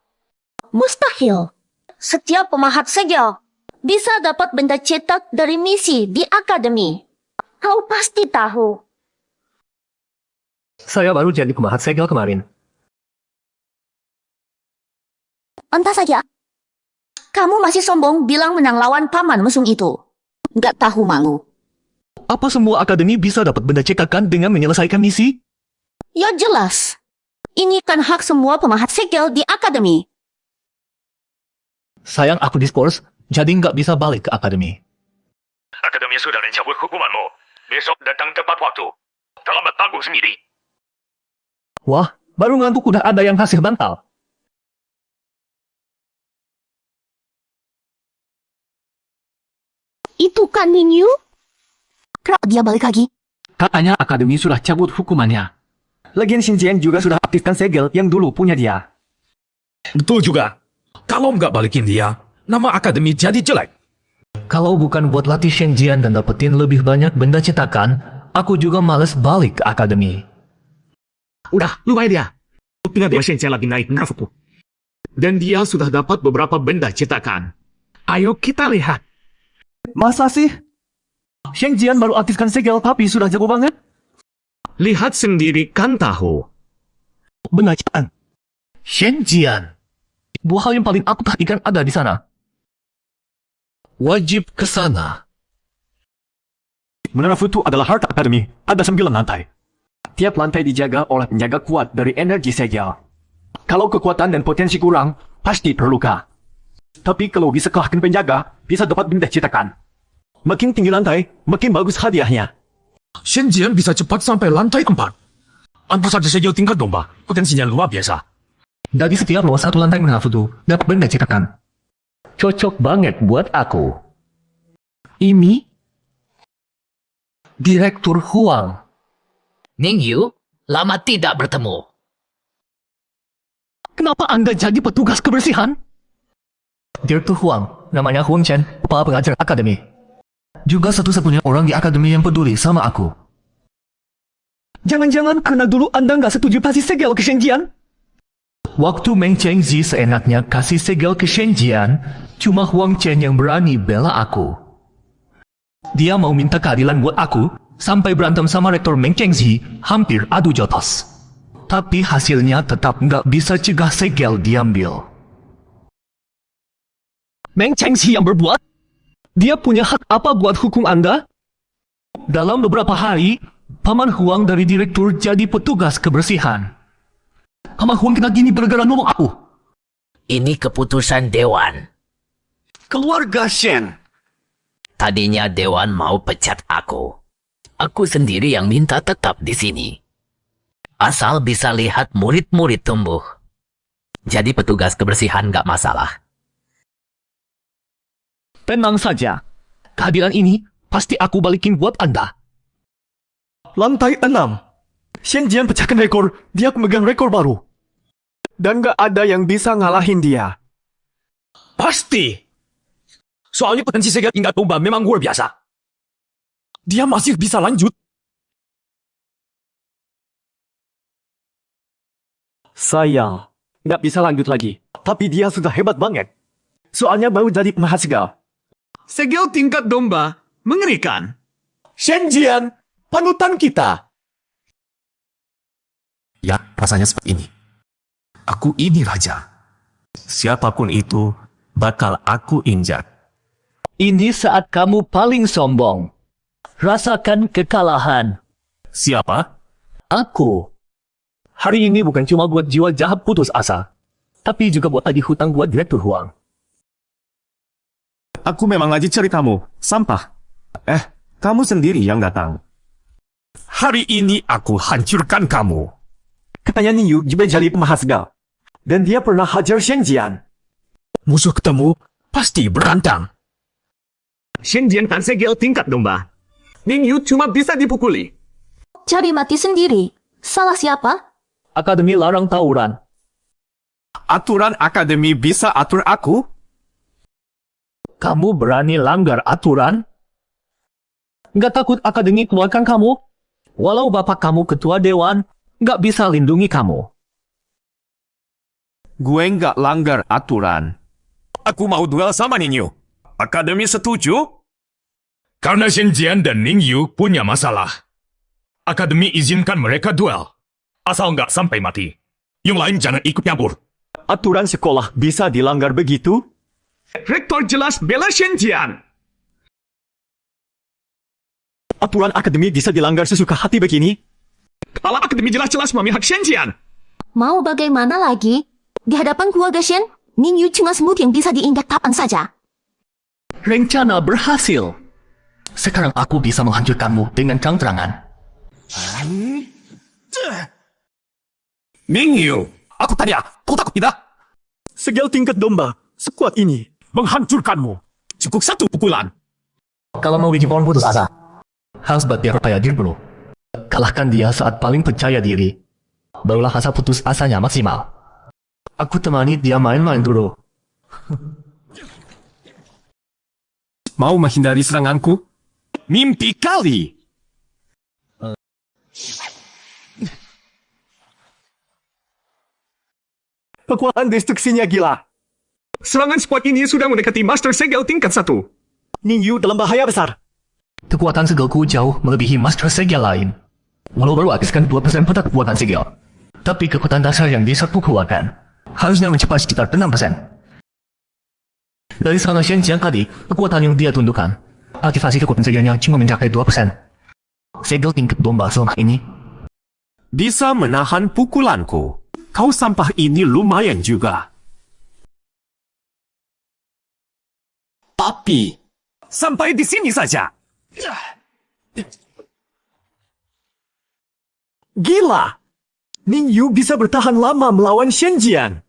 Mustahil. Setiap pemahat segel bisa dapat benda cetak dari misi di akademi. Kau pasti tahu. Saya baru jadi pemahat segel kemarin. Entah saja. Kamu masih sombong bilang menang lawan paman mesum itu. Nggak tahu malu. Apa semua akademi bisa dapat benda cetakan dengan menyelesaikan misi? Ya jelas. Ini kan hak semua pemahat segel di akademi. Sayang aku diskors, jadi nggak bisa balik ke akademi. Akademi sudah mencabut hukumanmu. Besok datang tepat waktu. Terlambat tanggung sendiri. Wah, baru ngantuk udah ada yang hasil bantal. Itu kan Ningyu? Kenapa dia balik lagi? Katanya akademi sudah cabut hukumannya. Lagian Xinjian juga sudah aktifkan segel yang dulu punya dia. Betul juga. Kalau nggak balikin dia, nama akademi jadi jelek. Kalau bukan buat latih Shenzhen dan dapetin lebih banyak benda cetakan, aku juga males balik ke akademi. Udah, lupain dia. Tinggal dia Shenzhen lagi naik nafsu. Dan dia sudah dapat beberapa benda cetakan. Ayo kita lihat. Masa sih? Shenzhen baru aktifkan segel tapi sudah jago banget? Lihat sendiri kan tahu. Benda cetakan. Shenzhen. Dua hal yang paling aku perhatikan ada di sana. Wajib ke sana. Menara Futu adalah harta akademi. Ada 9 lantai. Tiap lantai dijaga oleh penjaga kuat dari energi segel. Kalau kekuatan dan potensi kurang, pasti terluka. Tapi kalau bisa kalahkan penjaga, bisa dapat benda cetakan. Makin tinggi lantai, makin bagus hadiahnya. Shenzhen bisa cepat sampai lantai 4. Antar saja segel tingkat domba. Potensinya luar biasa. Dari setiap luas satu lantai menara Futu, dapat benda cetakan. Cocok banget buat aku. Ini Direktur Huang. Ningyu, lama tidak bertemu. Kenapa Anda jadi petugas kebersihan? Direktur Huang, namanya Huang Chen, kepala pengajar akademi. Juga satu-satunya orang di akademi yang peduli sama aku. Jangan-jangan karena dulu Anda nggak setuju kasih segel ke Shenzhen? Waktu Meng Chengzi seenaknya kasih segel ke Shenzhen, cuma Huang Chen yang berani bela aku. Dia mau minta keadilan buat aku, sampai berantem sama rektor Meng Chengzi, hampir adu jotos. Tapi hasilnya tetap nggak bisa cegah segel diambil. Meng Chengxi yang berbuat? Dia punya hak apa buat hukum Anda? Dalam beberapa hari, Paman Huang dari direktur jadi petugas kebersihan. Paman Huang kena gini gara-gara nolong aku. Ini keputusan Dewan. Keluarga Shen. Tadinya Dewan mau pecat aku. Aku sendiri yang minta tetap di sini. Asal bisa lihat murid-murid tumbuh. Jadi petugas kebersihan gak masalah. Tenang saja. Kehadiran ini pasti aku balikin buat Anda. Lantai 6. Shenzhen pecahkan rekor, dia memegang rekor baru. Dan gak ada yang bisa ngalahin dia. Pasti. Soalnya potensi segel tingkat domba memang luar biasa. Dia masih bisa lanjut. Sayang, gak bisa lanjut lagi. Tapi dia sudah hebat banget. Soalnya baru jadi pemahat segel. Segel tingkat domba mengerikan. Shenzhen, panutan kita. Ya, rasanya seperti ini. Aku ini raja. Siapapun itu, bakal aku injak. Ini saat kamu paling sombong. Rasakan kekalahan. Siapa? Aku. Hari ini bukan cuma buat jiwa jahat putus asa, tapi juga buat tagih hutang buat Direktur Huang. Aku memang ngaji ceritamu, sampah. Kamu sendiri yang datang. Hari ini aku hancurkan kamu. Katanya Ningyu juga jadi pemahat segel. Dan dia pernah hajar Shenzhen. Musuh ketemu, pasti berantem. Shenzhen kan segel tingkat domba. Ningyu cuma bisa dipukuli. Jadi mati sendiri. Salah siapa? Akademi larang tawuran. Aturan akademi bisa atur aku? Kamu berani langgar aturan? Nggak takut akademi keluarkan kamu? Walau bapak kamu ketua dewan, nggak bisa lindungi kamu. Gue nggak langgar aturan. Aku mau duel sama Ningyu. Akademi setuju? Karena Shen Jian dan Ning Yu punya masalah. Akademi izinkan mereka duel. Asal nggak sampai mati. Yang lain jangan ikut campur. Aturan sekolah bisa dilanggar begitu? Rektor jelas bela Shen Jian. Aturan akademi bisa dilanggar sesuka hati begini? Kepala akademi jelas-jelas memihak Shen Jian. Mau bagaimana lagi? Di hadapan keluarga Shen, Ning Yu cuma semut yang bisa diinjak kapan saja. Rencana berhasil. Sekarang aku bisa menghancurkanmu dengan terang-terangan. Ningyu, aku tanya, kau takut tidak? Segel tingkat domba, sekuat ini. Menghancurkanmu. Cukup satu pukulan. Kalau mau bikin pohon putus asa, harus buat dia percaya diri dulu. Kalahkan dia saat paling percaya diri. Barulah rasa putus asanya maksimal. Aku temani dia main-main dulu. Mau menghindari seranganku? Mimpi kali! Kekuatan destruksinya gila. Serangan squad ini sudah mendekati Master Segel tingkat 1. Ning Yu dalam bahaya besar. Kekuatan segelku jauh melebihi Master Segel lain. Walau baru habiskan 2% pada kekuatan segel. Tapi kekuatan dasar yang bisa kukeluarkan harusnya mencapai sekitar 6%. Dari serangan Shen Jian tadi, kekuatan yang dia tundukkan, aktivasi kekuatan segelnya cuma mencapai 2%. Segel tingkat domba selama ini Bisa menahan pukulanku. Kau sampah ini lumayan juga. Tapi, sampai di sini saja. Gila! Ning Yu bisa bertahan lama melawan Shen Jian.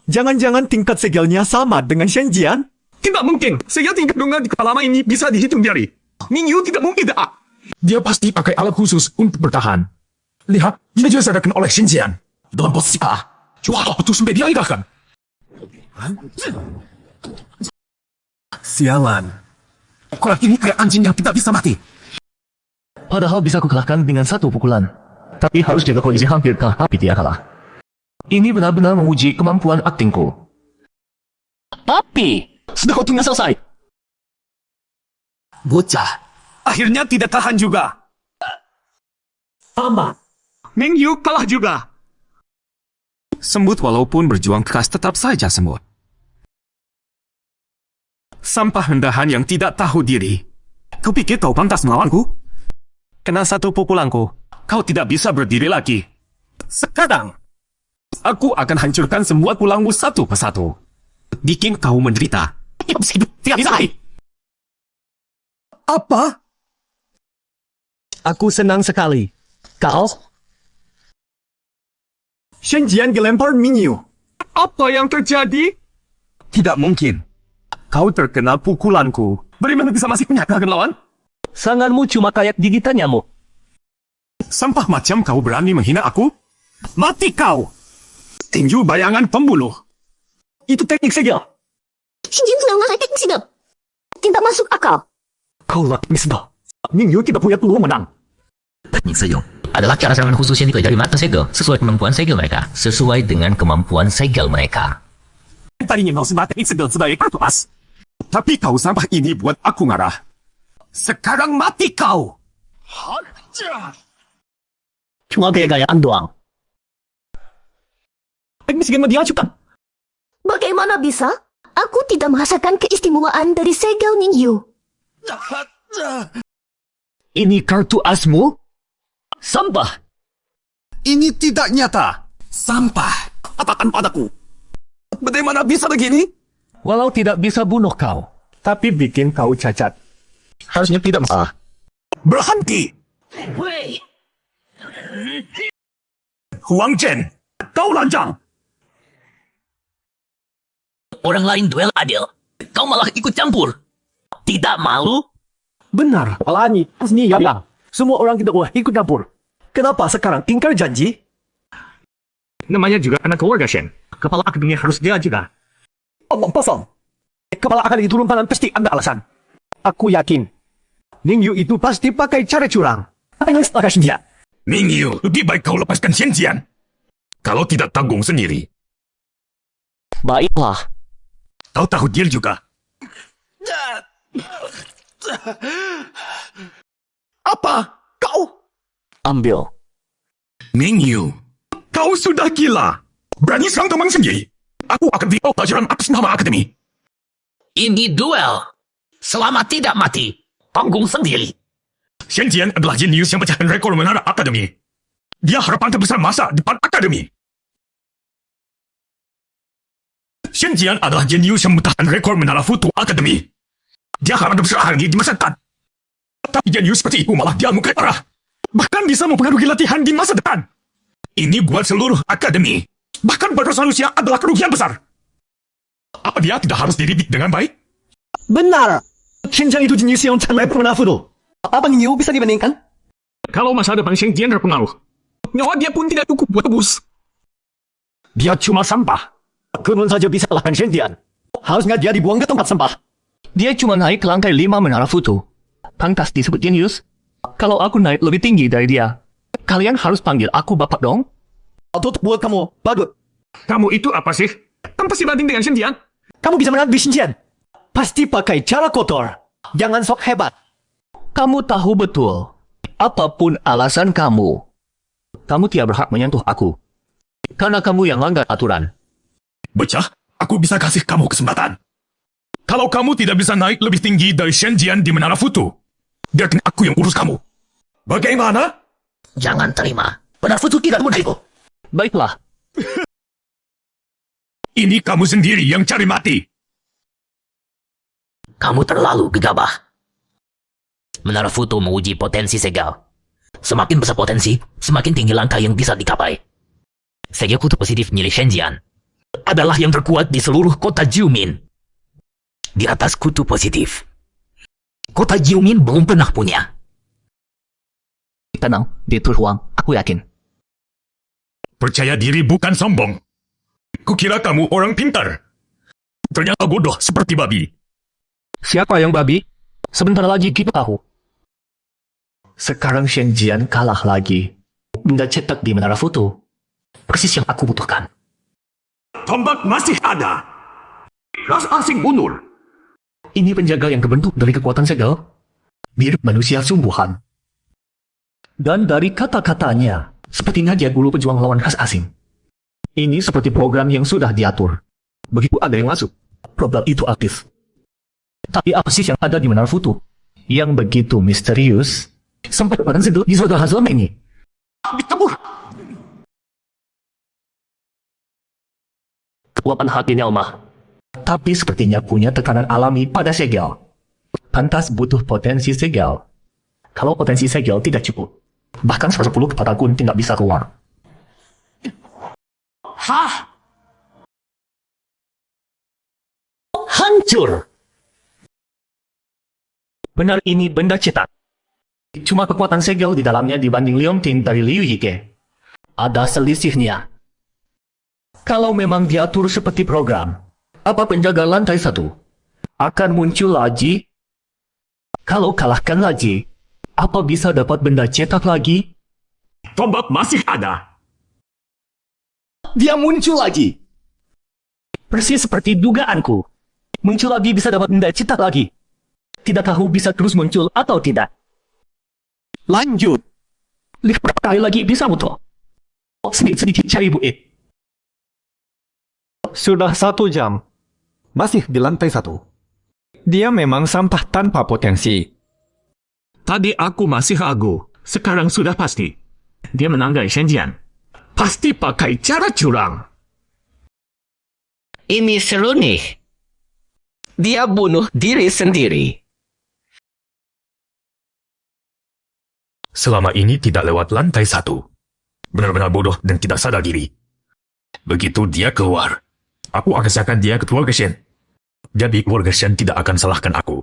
Jangan-jangan tingkat segelnya sama dengan Shen Jian? Tidak mungkin. Segel tingkat domba di kepala lama ini bisa dihitung jari. Ning Yu tidak mungkin tak. Dia pasti pakai alat khusus untuk bertahan. Lihat, dia juga diserahkan oleh Shen Jian. Dalam posisi A. Wah, itu sampai dia idahkan. Sialan. Orang ini kayak anjing yang tidak bisa mati. padahal bisa kukalahkan dengan satu pukulan. Tapi harus jaga kondisi hampir kalah tapi dia kalah. Ini benar-benar menguji kemampuan aktingku. Tapi, sudah waktunya selesai. Bocah. Akhirnya tidak tahan juga. Sama. Ning Yu kalah juga. Semut walaupun berjuang keras tetap saja semut. Sampah rendahan yang tidak tahu diri. Kau pikir kau pantas melawanku? Kena satu pukulanku. Kau tidak bisa berdiri lagi. Sekarang, aku akan hancurkan semua tulangmu satu persatu. Bikin kau menderita. Tidak bisa lagi. Apa? Aku senang sekali. Kau? Shen Jian gelempar Ning Yu. Apa yang terjadi? Tidak mungkin. Kau terkena pukulanku. Bagaimana bisa masih punya gerakan lawan? Sanganmu cuma kayak gigitan nyamuk. Sampah macam kau berani menghina aku? Mati kau! Tinju bayangan pembunuh. Itu teknik segel. Shen Jian sedang memakai teknik segel. Tidak masuk akal. Kau lah misbah. Ning Yu tidak punya peluang menang. Teknik sejong adalah cara serangan khusus yang dipelajari mata segel sesuai kemampuan segel mereka. Sesuai dengan kemampuan segel mereka. Tadinya mau sembah teknik segel sebagai kelas. Tapi kau sampah ini buat aku marah. Sekarang mati kau! Cuma gaya-gayaan doang. Teknik segel diajukan. Bagaimana bisa? Aku tidak merasakan keistimewaan dari segel Ning Yu. Ini kartu asmu? Sampah! Ini tidak nyata. Sampah. Katakan padaku. Bagaimana bisa begini? Walau tidak bisa bunuh kau, Tapi bikin kau cacat. harusnya tidak masalah. Berhenti! Huang Chen, kau lancang! Orang lain duel adil. Kau malah ikut campur. Tidak malu? Benar, Alani. Ini yang semua orang tidak boleh ikut dapur. Kenapa sekarang ingkar janji? Namanya juga anak keluarga Shen. Kepala akademinya harus dia juga. Omong kosong. Kepala akademi turun tangan pasti ada alasan. Aku yakin. Ning Yu itu pasti pakai cara curang. Apa yang salah dia? Ning Yu, lebih baik kau lepaskan Shen Jian. Kalau tidak tanggung sendiri. Baiklah. Kau tahu dia juga. Apa? Kau? Ambil. Ning Yu, kau sudah gila. Berani serang teman sendiri. Aku akan beri pelajaran atas nama akademi. Ini duel. Selama tidak mati, tanggung sendiri. Shen Jian adalah jenius yang pecahkan rekor menara akademi. Dia harapan terbesar masa depan akademi. Shen Jian adalah jenius yang memecahkan rekor menara foto akademi. Dia harapan terbesar lagi di masa depan. Tapi jenius seperti itu malah dia mukai parah. Bahkan bisa mempengaruhi latihan di masa depan. Ini buat seluruh akademi. Bahkan buat manusia adalah kerugian besar. Apa dia tidak harus dididik dengan baik? Benar. Shen Jian itu jenius yang sangat bermanfaat. Apa Ning Yu bisa dibandingkan? Kalau masa depan Shen Jian terpengaruh, nyawa dia pun tidak cukup buat tebus. Dia cuma sampah. Kunun saja bisa kalahkan Shen Jian. Harusnya dia dibuang ke tempat sampah. Dia cuma naik ke lantai 5 menara foto. Pantas disebut jenius. Kalau aku naik lebih tinggi dari dia, kalian harus panggil aku bapak dong. Tutup buat kamu. Bagus. Kamu itu apa sih? Kan pasti banding dengan Shen Jian. Kamu bisa menang di Shen Jian. Pasti pakai cara kotor. Jangan sok hebat. Kamu tahu betul. Apapun alasan kamu, kamu tidak berhak menyentuh aku. Karena kamu yang langgar aturan. Bocah, aku bisa kasih kamu kesempatan. Kalau kamu tidak bisa naik lebih tinggi dari Shen Jian di menara foto, biarkan aku yang urus kamu. Bagaimana? Jangan terima. Benar foto tidak menerima. Baiklah. Ini kamu sendiri yang cari mati. Kamu terlalu gegabah. Menara foto menguji potensi segel. Semakin besar potensi, semakin tinggi langkah yang bisa dicapai. Segel kutu positif milik Shen Jian adalah yang terkuat di seluruh kota Jiumin. Di atas kutu positif, kota Jiumin belum pernah punya. Tenang, di ruang, aku yakin. Percaya diri bukan sombong. Kukira kamu orang pintar. Ternyata bodoh seperti babi. Siapa yang babi? Sebentar lagi kita tahu. Sekarang Shen Jian kalah lagi. Benda cetak di menara foto. Persis yang aku butuhkan. Tombak masih ada. Ras asing mundur. Ini penjaga yang kebentuk dari kekuatan segel. Mirip manusia sungguhan. Dan dari kata-katanya, sepertinya dia guru pejuang lawan ras asing. Ini seperti program yang sudah diatur. Begitu ada yang masuk, program itu aktif. Tapi apa sih yang ada di menara foto? Yang begitu misterius, sampai badan segel di saudara selama ini. Ditabur. Kekuatan hatinya lemah. Tapi sepertinya punya tekanan alami pada segel. Pantas butuh potensi segel. Kalau potensi segel tidak cukup, bahkan 10 kepala pun tidak bisa keluar. Hah? Hancur! Benar ini benda cetak. Cuma kekuatan segel di dalamnya dibanding Leontin dari Liu Yike. Ada selisihnya. Kalau memang diatur seperti program, apa penjaga lantai 1 akan muncul lagi? Kalau kalahkan lagi, apa bisa dapat benda cetak lagi? Tombak masih ada. Dia muncul lagi. Persis seperti dugaanku. Muncul lagi bisa dapat benda cetak lagi. Tidak tahu bisa terus muncul atau tidak. Lanjut. Lift berapa kali lagi bisa muncul? Sedikit-sedikit cari buit. Sudah 1 jam. Masih di lantai 1. Dia memang sampah tanpa potensi. Tadi aku masih ragu. Sekarang sudah pasti. Dia menang dari Shen Jian. Pasti pakai cara curang. Ini seru nih. Dia bunuh diri sendiri. Selama ini tidak lewat lantai 1. Benar-benar bodoh dan tidak sadar diri. Begitu dia keluar, aku akan serahkan dia ke keluarga Shen. Jadi keluarga Shen tidak akan salahkan aku.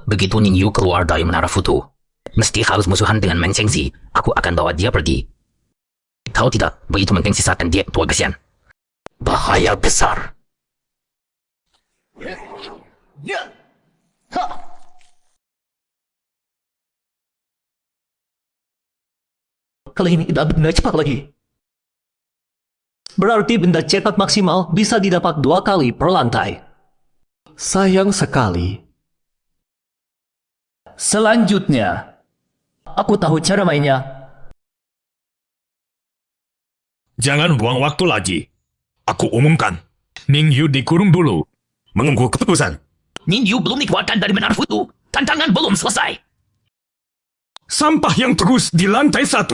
Begitu Ning Yu keluar dari menara foto, mesti harus musuhan dengan Meng Chengxi. Aku akan bawa dia pergi. Tahu tidak, begitu penting sisakan dia tua kesian. Bahaya besar. Kali ini tidak benda cepat lagi. Berarti benda cepat maksimal bisa didapat 2 kali per lantai. Sayang sekali. Selanjutnya, aku tahu cara mainnya. Jangan buang waktu lagi. Aku umumkan. Ning Yu dikurung dulu. Menunggu keputusan. Ning Yu belum dikeluarkan dari menara Futu. Tantangan belum selesai. Sampah yang terus di lantai 1.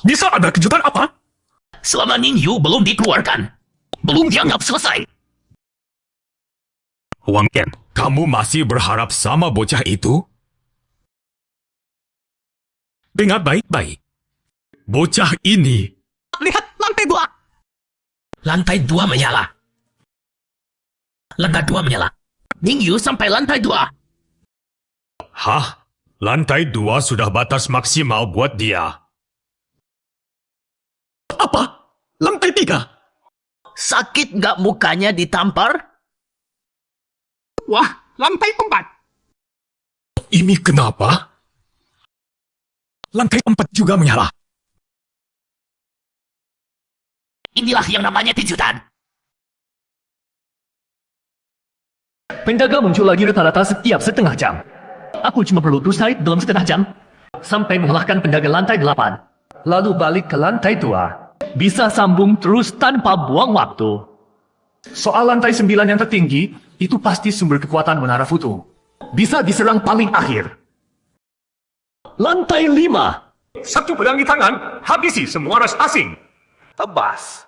Bisa ada kejutan apa? Selama Ning Yu belum dikeluarkan, belum dianggap selesai. Wang Ken, kamu masih berharap sama bocah itu? Dengar baik-baik. Bocah ini... Lihat lantai 2. Lantai 2 menyala. Lantai 2 menyala. Ning Yu sampai lantai 2. Hah? Lantai 2 sudah batas maksimal buat dia. Apa? Lantai 3? Sakit nggak mukanya ditampar? Wah, lantai 4. Ini kenapa? Lantai 4 juga menyala. Inilah yang namanya kejutan. Penjaga muncul lagi rata-rata setiap setengah jam. Aku cuma perlu selesai dalam setengah jam. Sampai mengalahkan penjaga lantai 8. Lalu balik ke lantai 2. Bisa sambung terus tanpa buang waktu. Soal lantai 9 yang tertinggi, itu pasti sumber kekuatan menara Futu. Bisa diserang paling akhir. Lantai 5. Satu pedang di tangan, habisi semua ras asing. Tebas.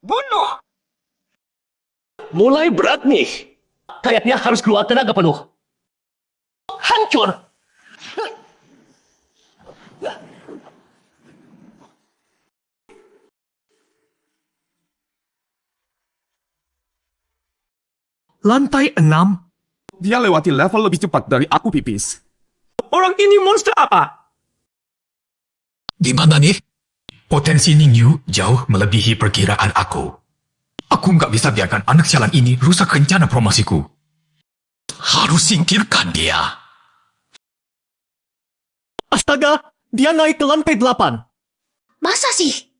Bunuh! Mulai berat nih. Kayaknya harus keluar tenaga penuh. Hancur! Lantai 6. Dia lewati level lebih cepat dari aku pipis. Orang ini monster apa? Gimana nih? Potensi Ning Yu jauh melebihi perkiraan aku. Aku nggak bisa biarkan anak sialan ini rusak rencana promosiku. Harus singkirkan dia. Astaga, dia naik ke lantai 8. Masa sih?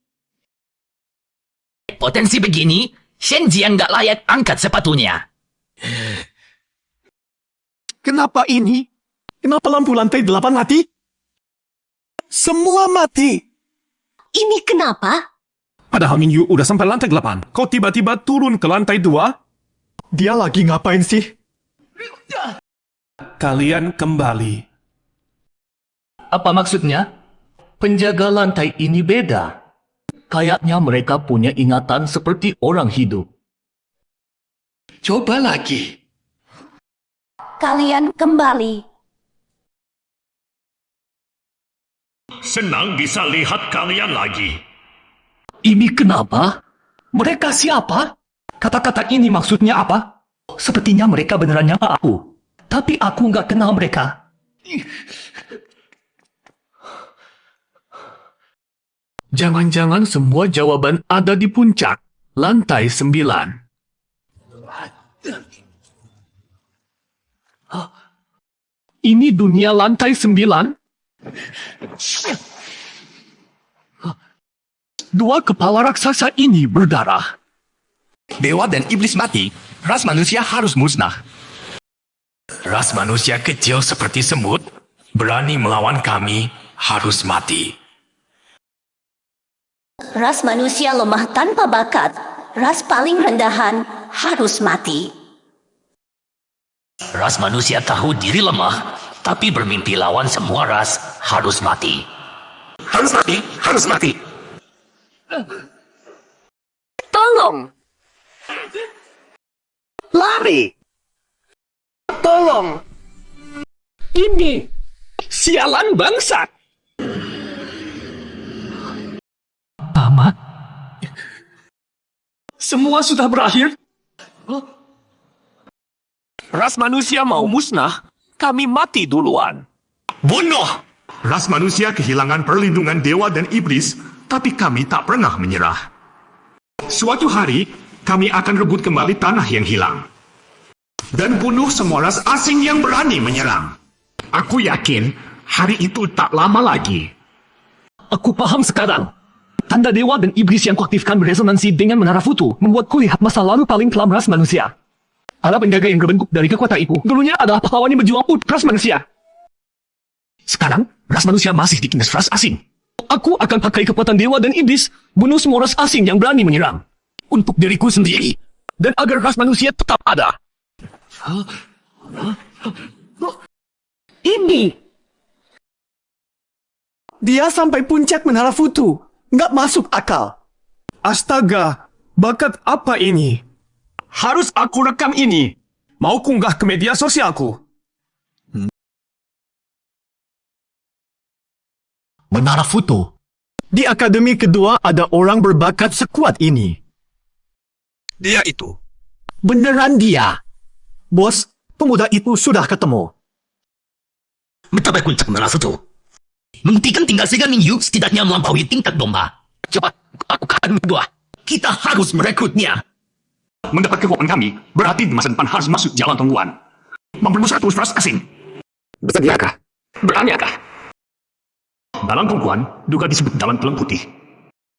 Potensi begini, Shenjian nggak layak angkat sepatunya. Kenapa ini? Kenapa lampu lantai 8 mati? Semua mati. Ini kenapa? Padahal Ning Yu udah sampai lantai 8. Kau tiba-tiba turun ke lantai 2? Dia lagi ngapain sih? Kalian kembali. Apa maksudnya? Penjaga lantai ini beda. Kayaknya mereka punya ingatan seperti orang hidup. Coba lagi. Kalian kembali. Senang bisa lihat kalian lagi. Ini kenapa? Mereka siapa? Kata-kata ini maksudnya apa? Sepertinya mereka beneran nyapa aku. Tapi aku nggak kenal mereka. Jangan-jangan semua jawaban ada di puncak. Lantai 9. Ini dunia lantai 9? Dua kepala raksasa ini berdarah. Dewa dan iblis mati, ras manusia harus musnah. Ras manusia kecil seperti semut, berani melawan kami, harus mati. Ras manusia lemah tanpa bakat. Ras paling rendahan harus mati. Ras manusia tahu diri lemah, tapi bermimpi lawan semua ras harus mati. Harus mati, harus mati. Tolong! Lari! Tolong! Ini! Sialan bangsa! Tamat? Semua sudah berakhir? ras manusia mau musnah, kami mati duluan. Bunuh! Ras manusia kehilangan perlindungan dewa dan iblis, tapi kami tak pernah menyerah. Suatu hari, kami akan rebut kembali tanah yang hilang. Dan bunuh semua ras asing yang berani menyerang. Aku yakin hari itu tak lama lagi. Aku paham sekarang. Tanda dewa dan iblis yang kuaktifkan beresonansi dengan menara Futu membuatku lihat masa lalu paling kelam ras manusia. Para penjaga yang terbentuk dari kekuatan itu dulunya adalah pahlawan yang berjuang untuk ras manusia. Sekarang, ras manusia masih ditindas ras asing. Aku akan pakai kekuatan dewa dan iblis bunuh semua ras asing yang berani menyerang. Untuk diriku sendiri. Dan agar ras manusia tetap ada. Ini! Dia sampai puncak menara Futu. Nggak masuk akal. Astaga, bakat apa ini? Harus aku rekam ini. Mau kunggah ke media sosialku. Menara Futu. Di akademi kedua ada orang berbakat sekuat ini. Dia itu. Beneran dia. Bos, pemuda itu sudah ketemu. Mencapai puncak menara Futu. Menghentikan tinggal Sega Mingyu setidaknya melampaui tingkat domba. Cepat, aku akan kedua. Kita harus merekrutnya. Mendapat kekuatan kami, berarti di masa depan harus masuk jalan tungguan. Membunuh 100 ras asing. Bersediakah? Beraniakah? Dalam tungguan, juga disebut dalam tulang putih.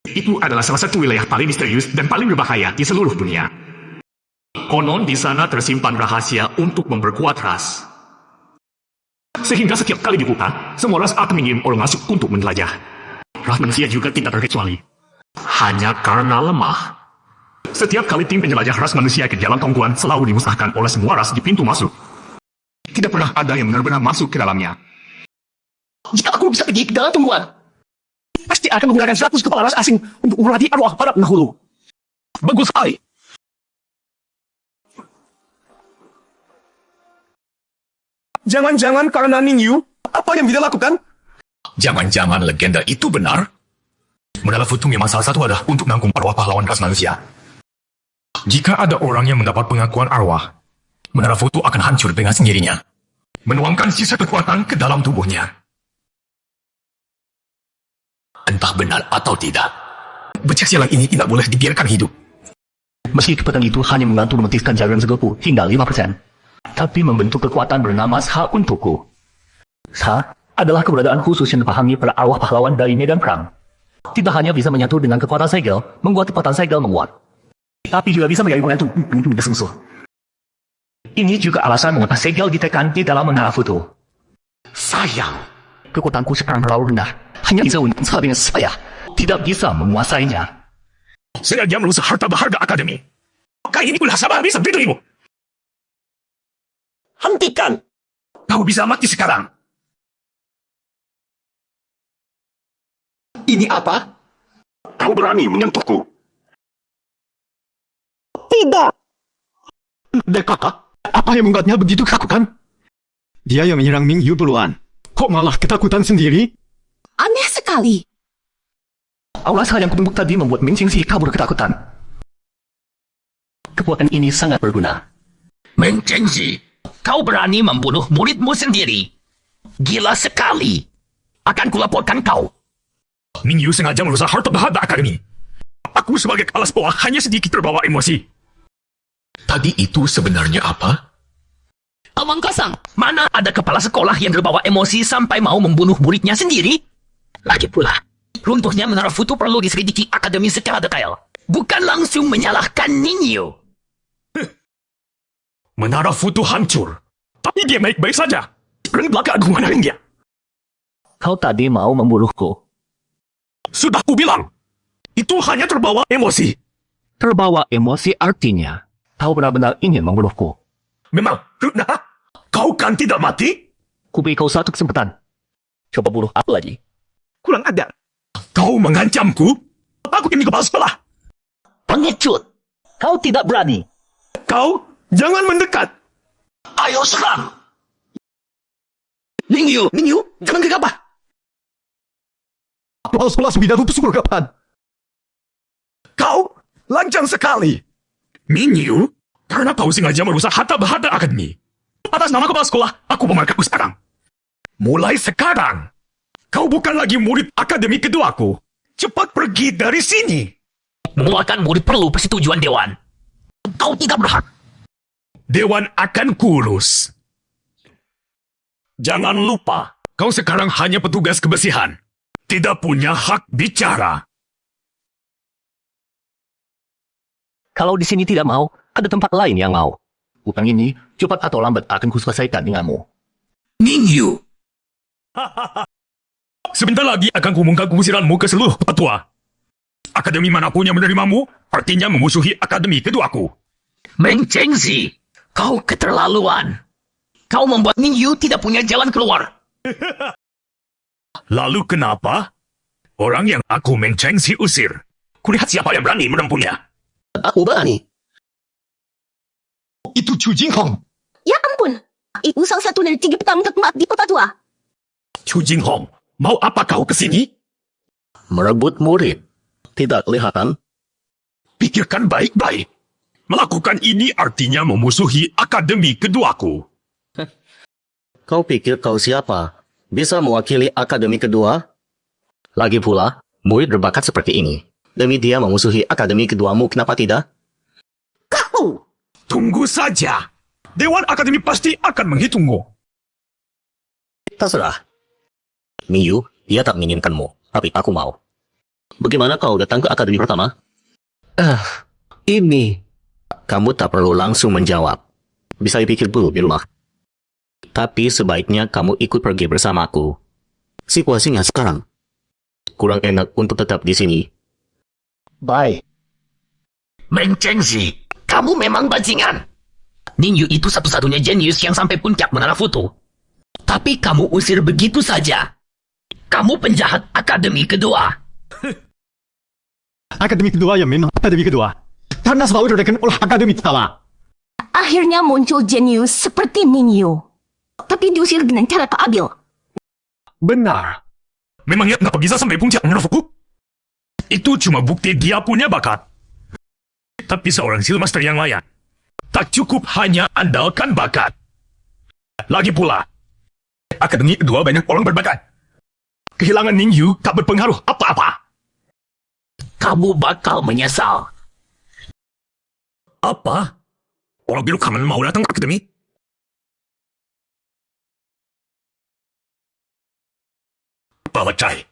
Itu adalah salah satu wilayah paling misterius dan paling berbahaya di seluruh dunia. Konon di sana tersimpan rahasia untuk memperkuat ras. Sehingga setiap kali dibuka, semua ras akan mengirim orang masuk untuk menjelajah. Ras manusia juga tidak terkecuali. Hanya karena lemah. Setiap kali tim penjelajah ras manusia ke jalan tongguan selalu dimusnahkan oleh semua ras di pintu masuk. Tidak pernah ada yang benar-benar masuk ke dalamnya. Jika aku bisa pergi ke dalam tungguan, pasti akan menggunakan 100 kepala ras asing untuk melatih arwah para pendahulu. Bagus sekali. Jangan-jangan karena Ningyu, apa yang dia lakukan? Jangan-jangan legenda itu benar? Menara Futu memang salah satu wadah untuk nanggung arwah pahlawan ras manusia. Jika ada orang yang mendapat pengakuan arwah, Menara Futu akan hancur dengan sendirinya. Menuangkan sisa kekuatan ke dalam tubuhnya. Entah benar atau tidak, becak sialan ini tidak boleh dibiarkan hidup. Meski kekuatan itu hanya membantu memetikan jaringan segelku hingga 5%, tapi membentuk kekuatan bernama Sha untukku. Sha adalah keberadaan khusus yang dipahami para arwah pahlawan dari medan perang. Tidak hanya bisa menyatu dengan kekuatan segel, membuat kekuatan segel menguat, tapi juga bisa menjadi penentu musuh. Ini juga alasan mengapa segel ditekan di dalam menara Futu. Sayang, Kekuatanku sekarang terlalu rendah, hanya bisa untuk dengan saya, tidak bisa menguasainya. saya dia merusak harta berharga akademi. Maka ini pula sama habis dirimu. Hentikan! Kau bisa mati sekarang. Ini apa? Kau berani menyentuhku. Tidak! Dekaka, apa yang membuatnya begitu ketakutan? Dia yang menyerang Mingyu duluan. Kok malah ketakutan sendiri? Aneh sekali. Aura Sha yang kubentuk tadi membuat Ming Qingxi kabur ketakutan. Kekuatan ini sangat berguna. Meng Chengxi, kau berani membunuh muridmu sendiri. Gila sekali. Akan kulaporkan kau. Mingyu sengaja merusak harta berharga akademi. Aku sebagai kepala sekolah hanya sedikit terbawa emosi. Tadi itu sebenarnya apa? Omong kosong. Mana ada kepala sekolah yang terbawa emosi sampai mau membunuh muridnya sendiri? Lagi pula, runtuhnya Menara Futu perlu diselidiki akademi secara detail. Bukan langsung menyalahkan Ningyu. Menara Futu hancur. Tapi dia baik-baik saja. Dan belakang aku mengenalin dia. Kau tadi mau membunuhku. Sudah ku bilang. Itu hanya terbawa emosi. Terbawa emosi artinya, kau benar-benar ingin membunuhku. Memang, Rutna, kau kan tidak mati? Kuberi kau satu kesempatan. Coba bunuh aku lagi. Kurang ajar. Kau mengancamku? Aku ini kepala sekolah. Pengecut! Kau tidak berani. Kau jangan mendekat. Ayo serang! Ningyu, jangan gegabah. Kepala sekolah sudah tutup kapan? Kau lancang sekali. Mingyu, karena kau sengaja merusak harta berharga akademi. Atas nama kepala sekolah, aku memarkatmu sekarang. Mulai sekarang, kau bukan lagi murid akademi keduaku. Cepat pergi dari sini. Mengeluarkan murid perlu persetujuan Dewan. Kau tidak berhak. Dewan akan kurus. Jangan lupa, kau sekarang hanya petugas kebersihan. Tidak punya hak bicara. Kalau di sini tidak mau, ada tempat lain yang mau. Utang ini, cepat atau lambat akan kuselesaikan denganmu. Ning Yu, Sebentar lagi akan kumungkap kegusiranmu ke seluruh petua. Akademi manapun yang menerimamu, artinya memusuhi akademi keduaku. Meng Chengzi, kau keterlaluan. Kau membuat Ning Yu tidak punya jalan keluar. Lalu kenapa? Orang yang aku Meng Chengzi usir. Kulihat siapa yang berani menempuhnya. Aku berani. Itu Chu Jinghong. Ya ampun, itu salah satu dari 3 petang terkuat di kota tua. Chu Jinghong, mau apa kau ke sini? Merebut murid. Tidak kelihatan. Pikirkan baik-baik. Melakukan ini artinya memusuhi akademi keduaku. Kau pikir kau siapa? Bisa mewakili akademi kedua? Lagi pula, murid berbakat seperti ini. Demi dia memusuhi akademi keduamu, kenapa tidak? Kau! Tunggu saja. Dewan Akademi pasti akan menghitungmu. Terserah. Miyu, dia tak menginginkanmu, tapi aku mau. Bagaimana kau datang ke akademi pertama? Ini. Kamu tak perlu langsung menjawab. Bisa dipikir dulu di rumah. Tapi sebaiknya kamu ikut pergi bersamaku. Situasinya sekarang kurang enak untuk tetap di sini. Bye. Meng Chengzi, kamu memang bajingan. Ning Yu itu satu-satunya jenius yang sampai puncak menara foto. Tapi kamu usir begitu saja. Kamu penjahat akademi kedua. Akademi kedua ya memang akademi kedua. Karena selalu diadakan oleh akademi pertama. Akhirnya muncul jenius seperti Ning Yu. Tapi diusir dengan cara tak adil. Benar. Memangnya nggak bisa sampai puncak menara foto? Itu cuma bukti dia punya bakat. Tapi seorang Silmaster yang layak tak cukup hanya andalkan bakat. Lagi pula, akademi kedua banyak orang berbakat. Kehilangan Ning Yu tak berpengaruh apa-apa. Kamu bakal menyesal. Apa? Orang biru kangen mau datang ke akademi? Bawa Chai,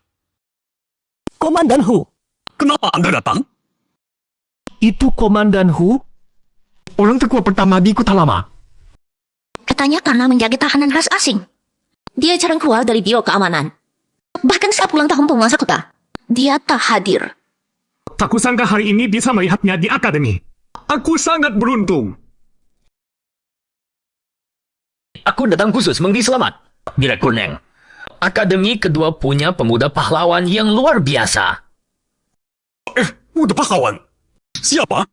Komandan Hu. kenapa Anda datang? Itu Komandan Hu? Orang terkuat pertama di kota lama. Katanya karena menjaga tahanan ras asing. Dia jarang keluar dari biro keamanan. Bahkan saat ulang tahun penguasa kota, dia tak hadir. Tak kusangka hari ini bisa melihatnya di akademi. Aku sangat beruntung. Aku datang khusus memberi selamat. Direktur Neng. Akademi kedua punya pemuda pahlawan yang luar biasa. Muda pahlawan. Siapa?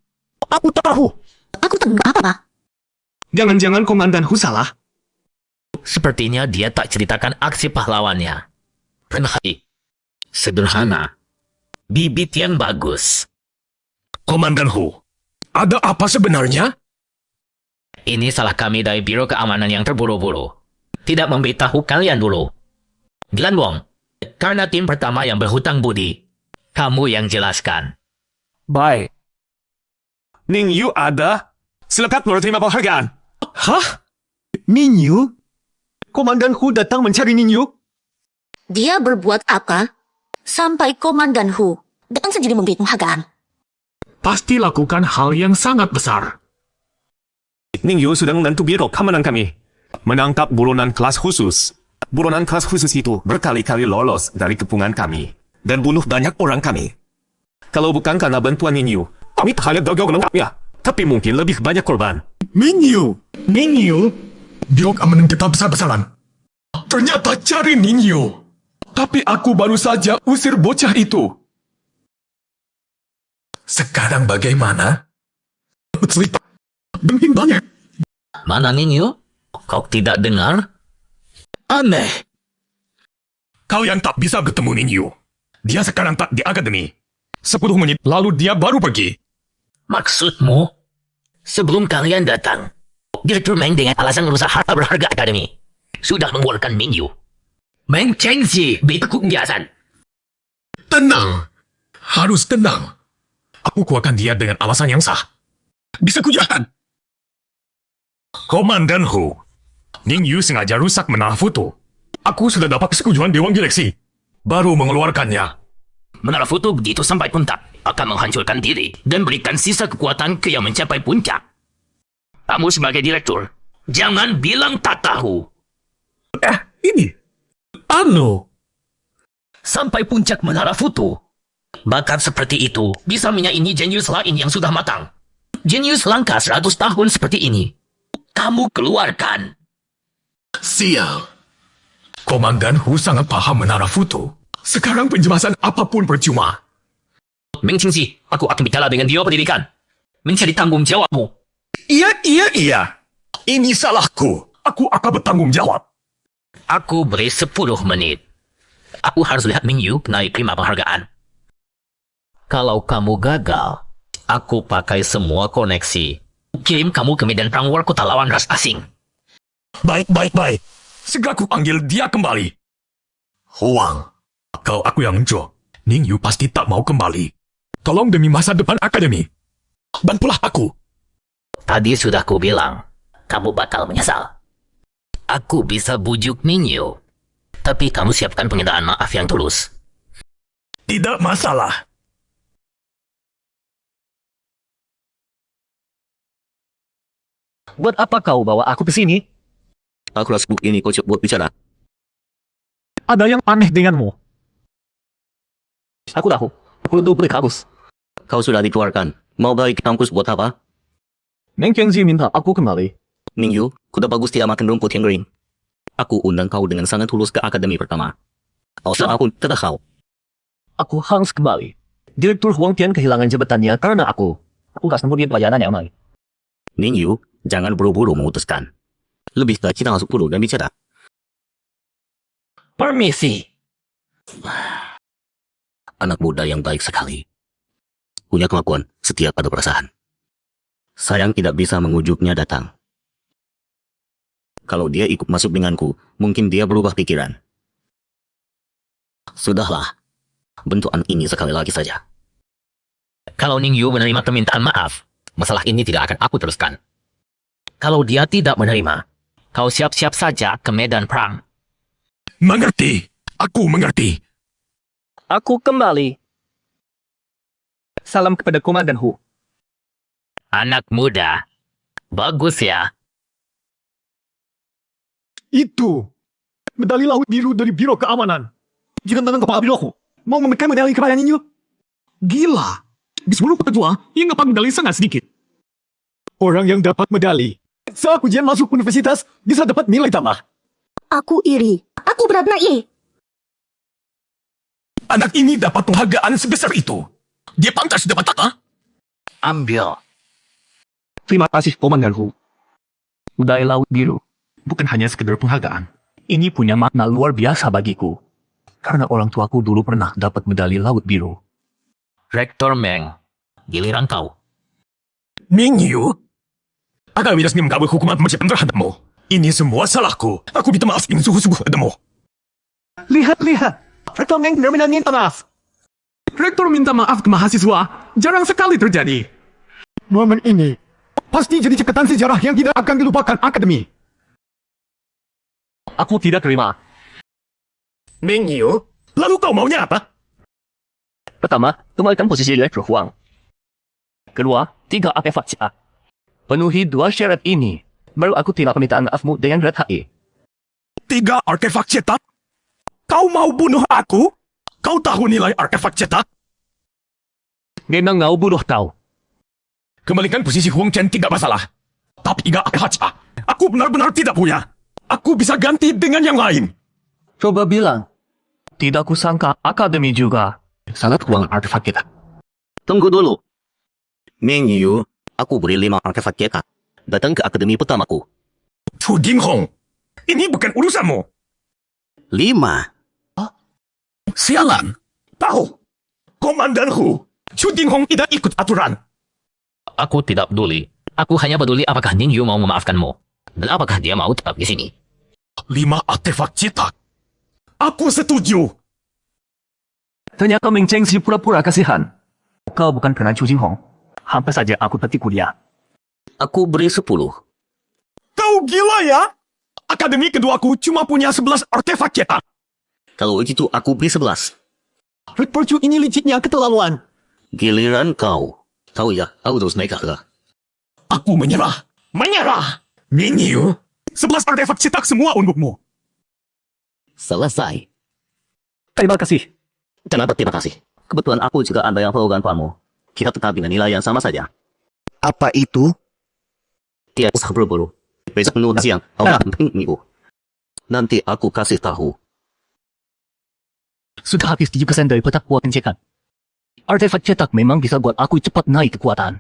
Aku tak tahu. Aku tak apa-apa. Jangan-jangan Komandan Hu salah. Sepertinya dia tak ceritakan aksi pahlawannya. Renhai. Sederhana. Bibit yang bagus. Komandan Hu, ada apa sebenarnya? Ini salah kami dari Biro Keamanan yang terburu-buru. Tidak memberitahu kalian dulu. Glan Wong, karena tim pertama yang berhutang budi, kamu yang jelaskan. Baik. Ning Yu ada. Silakan menerima penghargaan. Hah? Ning Yu? Komandan Hu datang mencari Ning Yu? Dia berbuat apa sampai Komandan Hu datang sendiri memberi penghargaan? Pasti lakukan hal yang sangat besar. Ning Yu sudah membantu biro keamanan kami. Menangkap buronan kelas khusus. Buronan kelas khusus itu berkali-kali lolos dari kepungan kami. Dan bunuh banyak orang kami. Kalau bukan karena bantuan Ning Yu, kami tak hanya gagal menangkapnya. Tapi mungkin lebih banyak korban. Ning Yu, Biro keamanan kita besar-besaran. Ternyata cari Ning Yu. Tapi aku baru saja usir bocah itu. Sekarang bagaimana? Selip penting banyak. Mana Ning Yu? Kau tidak dengar? Aneh. Kau yang tak bisa bertemu Ning Yu. Dia sekarang tak di akademi. 10 menit lalu dia baru pergi. Maksudmu? Sebelum kalian datang, Direktur Meng dengan alasan merusak harta berharga akademi sudah mengeluarkan Ming Yu. Meng Chengxi bertekuk biasan. Tenang. Harus tenang. Aku keluarkan dia dengan alasan yang sah. Bisa kujalan. Komandan Hu, Ning Yu sengaja rusak menara foto. Aku sudah dapat persetujuan Dewan Direksi. Baru mengeluarkannya. Menara foto begitu sampai puncak akan menghancurkan diri dan berikan sisa kekuatan ke yang mencapai puncak. Kamu sebagai direktur, jangan bilang tak tahu. Ini. Sampai puncak menara foto. Bakat seperti itu bisa menyaingi jenius lain yang sudah matang. Jenius langka 100 tahun seperti ini. Kamu keluarkan. Sial. Komandan Hu sangat paham menara foto. Sekarang penjelasan apapun percuma. Meng Qingxi, aku akan bicara dengan dia pendidikan. Mencari tanggung jawabmu. Iya. Ini salahku. Aku akan bertanggung jawab. Aku beri 10 menit. Aku harus lihat Ming Yu naik 5 penghargaan. Kalau kamu gagal, aku pakai semua koneksi. Kirim kamu ke medan perang war kota lawan ras asing. Baik. Segera aku panggil dia kembali. Huang, kalau aku yang Jo, Ning Yu pasti tak mau kembali. Tolong demi masa depan akademi. Bantulah aku. Tadi sudah ku bilang, kamu bakal menyesal. Aku bisa bujuk Ming Yu. Tapi kamu siapkan penghinaan maaf yang tulus. Tidak masalah. Buat apa kau bawa aku ke sini? Aku rasa buku ini kocok buat bicara. Ada yang aneh denganmu. Aku tahu. Aku tuh beli kampus. Kau sudah dikeluarkan. Mau balik ke kampus buat apa? Meng Qiangxi minta aku kembali. Ning Yu, kuda bagus dia makan rumput yang kering. Aku undang kau dengan sangat tulus ke akademi pertama. Alasan aku tidak tahu. Aku harus kembali. Direktur Huang Tian kehilangan jabatannya karena aku. Aku gak sanggup dia pelajaran yang lain. Ning Yu, jangan buru-buru memutuskan. Lebih baik kita masuk dulu dan bicara. Permisi. Anak muda yang baik sekali. Punya kemampuan, setiap ada perasaan. Sayang tidak bisa mengujuknya datang. Kalau dia ikut masuk denganku, mungkin dia berubah pikiran. Sudahlah. Bentuk anak ini sekali lagi saja. Kalau Ning Yu menerima permintaan maaf, masalah ini tidak akan aku teruskan. Kalau dia tidak menerima, kau siap-siap saja ke medan perang. Mengerti. Aku mengerti. Aku kembali. Salam kepada Komandan Hu. Anak muda. Bagus ya. Itu. Medali laut biru dari Biro Keamanan. Jika memang kepala biroku mau memberikan medali kepada Ning Yu. Gila. Di 10 pejuang yang dapat medali sangat sedikit. Orang yang dapat medali saat ujian masuk universitas bisa dapat nilai tambah. Aku iri. Aku berat naik. Anak ini dapat penghargaan sebesar itu. Dia pantas dapat apa? Ambil. Terima kasih Komandan Hu. Medali laut biru. Bukan hanya sekedar penghargaan. Ini punya makna luar biasa bagiku. Karena orang tuaku dulu pernah dapat medali laut biru. Rektor Meng. Giliran kau. Ming Yu? Akademi resmi mengambil hukuman pemecatan terhadapmu. Ini semua salahku. Aku minta maaf yang sungguh-sungguh padamu. Lihat. Rektor Meng benar-benar minta maaf. Rektor minta maaf ke mahasiswa jarang sekali terjadi. Momen ini pasti jadi catatan sejarah yang tidak akan dilupakan akademi. Aku tidak terima. Ming Yu? Lalu kau maunya apa? Pertama, kembalikan posisi Direktur Huang. Kedua, 3 artefak cetak. Penuhi 2 syarat ini, baru aku terima permintaan maafmu dengan berat hati. 3 artefak cetak? Kau mau bunuh aku? Kau tahu nilai artefak cetak? Memang kau bunuh kau. Kembalikan posisi Huang Chen tidak masalah. Tapi 3 artefak cetak, aku benar-benar tidak punya. Aku bisa ganti dengan yang lain. Coba bilang. Tidak kusangka akademi juga sangat uang artefak kita. Tunggu dulu. Ming Yu, aku beri 5 artefak cetak. Datang ke akademi pertamaku. Chu Dinghong, ini bukan urusanmu. 5. Sialan. Tahu. Komandan Hu, Chu Dinghong tidak ikut aturan. Aku tidak peduli. Aku hanya peduli apakah Ning Yu mau memaafkanmu. Dan apakah dia mau tetap di sini. 5 artefak cetak. Aku setuju. Ternyata Ming Cheng si pura-pura kasihan. Kau bukan kena Chu Jinghong. Hampir saja aku berhenti kuliah. Aku beri 10. Kau gila ya? Akademi keduaku cuma punya 11 artefak cetak. Kalau begitu aku beri 11. Red Percu ini liciknya keterlaluan. Giliran kau. Tahu ya, aku terus naik lah. Aku menyerah. Menyerah! Ning Yu, 11 artefak cetak semua untukmu. Selesai. Terima kasih. Kenapa terima kasih? Kebetulan aku juga ada yang perlukan kamu. Kita tetap dengan nilai yang sama saja. Apa itu? Tidak usah buru-buru. Besok menurut siang, kau penting minggu. Nanti aku kasih tahu. Sudah habis 7% dari petak buat pencekan. Artefak cetak memang bisa buat aku cepat naik kekuatan.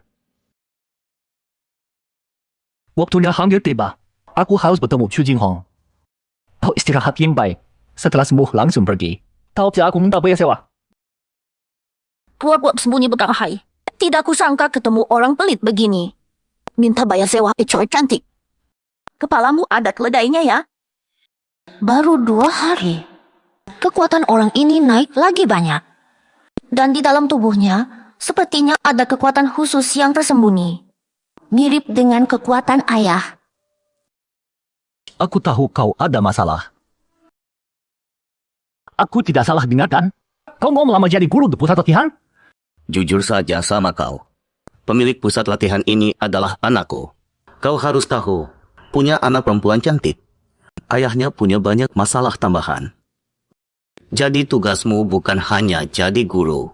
Waktunya hampir tiba. Aku harus bertemu Chu Jinghong. Kau istirahat yang baik. Setelah sembuh langsung pergi. Tahu tidak aku minta bayar sewa. Buat sembunyi berkahai. Tidak kusangka ketemu orang pelit begini. Minta bayar sewa coy cantik. Kepalamu ada keledainya ya? Baru 2 hari. Kekuatan orang ini naik lagi banyak. Dan di dalam tubuhnya, sepertinya ada kekuatan khusus yang tersembunyi. Mirip dengan kekuatan ayah. Aku tahu kau ada masalah. Aku tidak salah dengar kan? Kau mau melamar jadi guru di pusat latihan? Jujur saja sama kau. Pemilik pusat latihan ini adalah anakku. Kau harus tahu, punya anak perempuan cantik. Ayahnya punya banyak masalah tambahan. Jadi tugasmu bukan hanya jadi guru.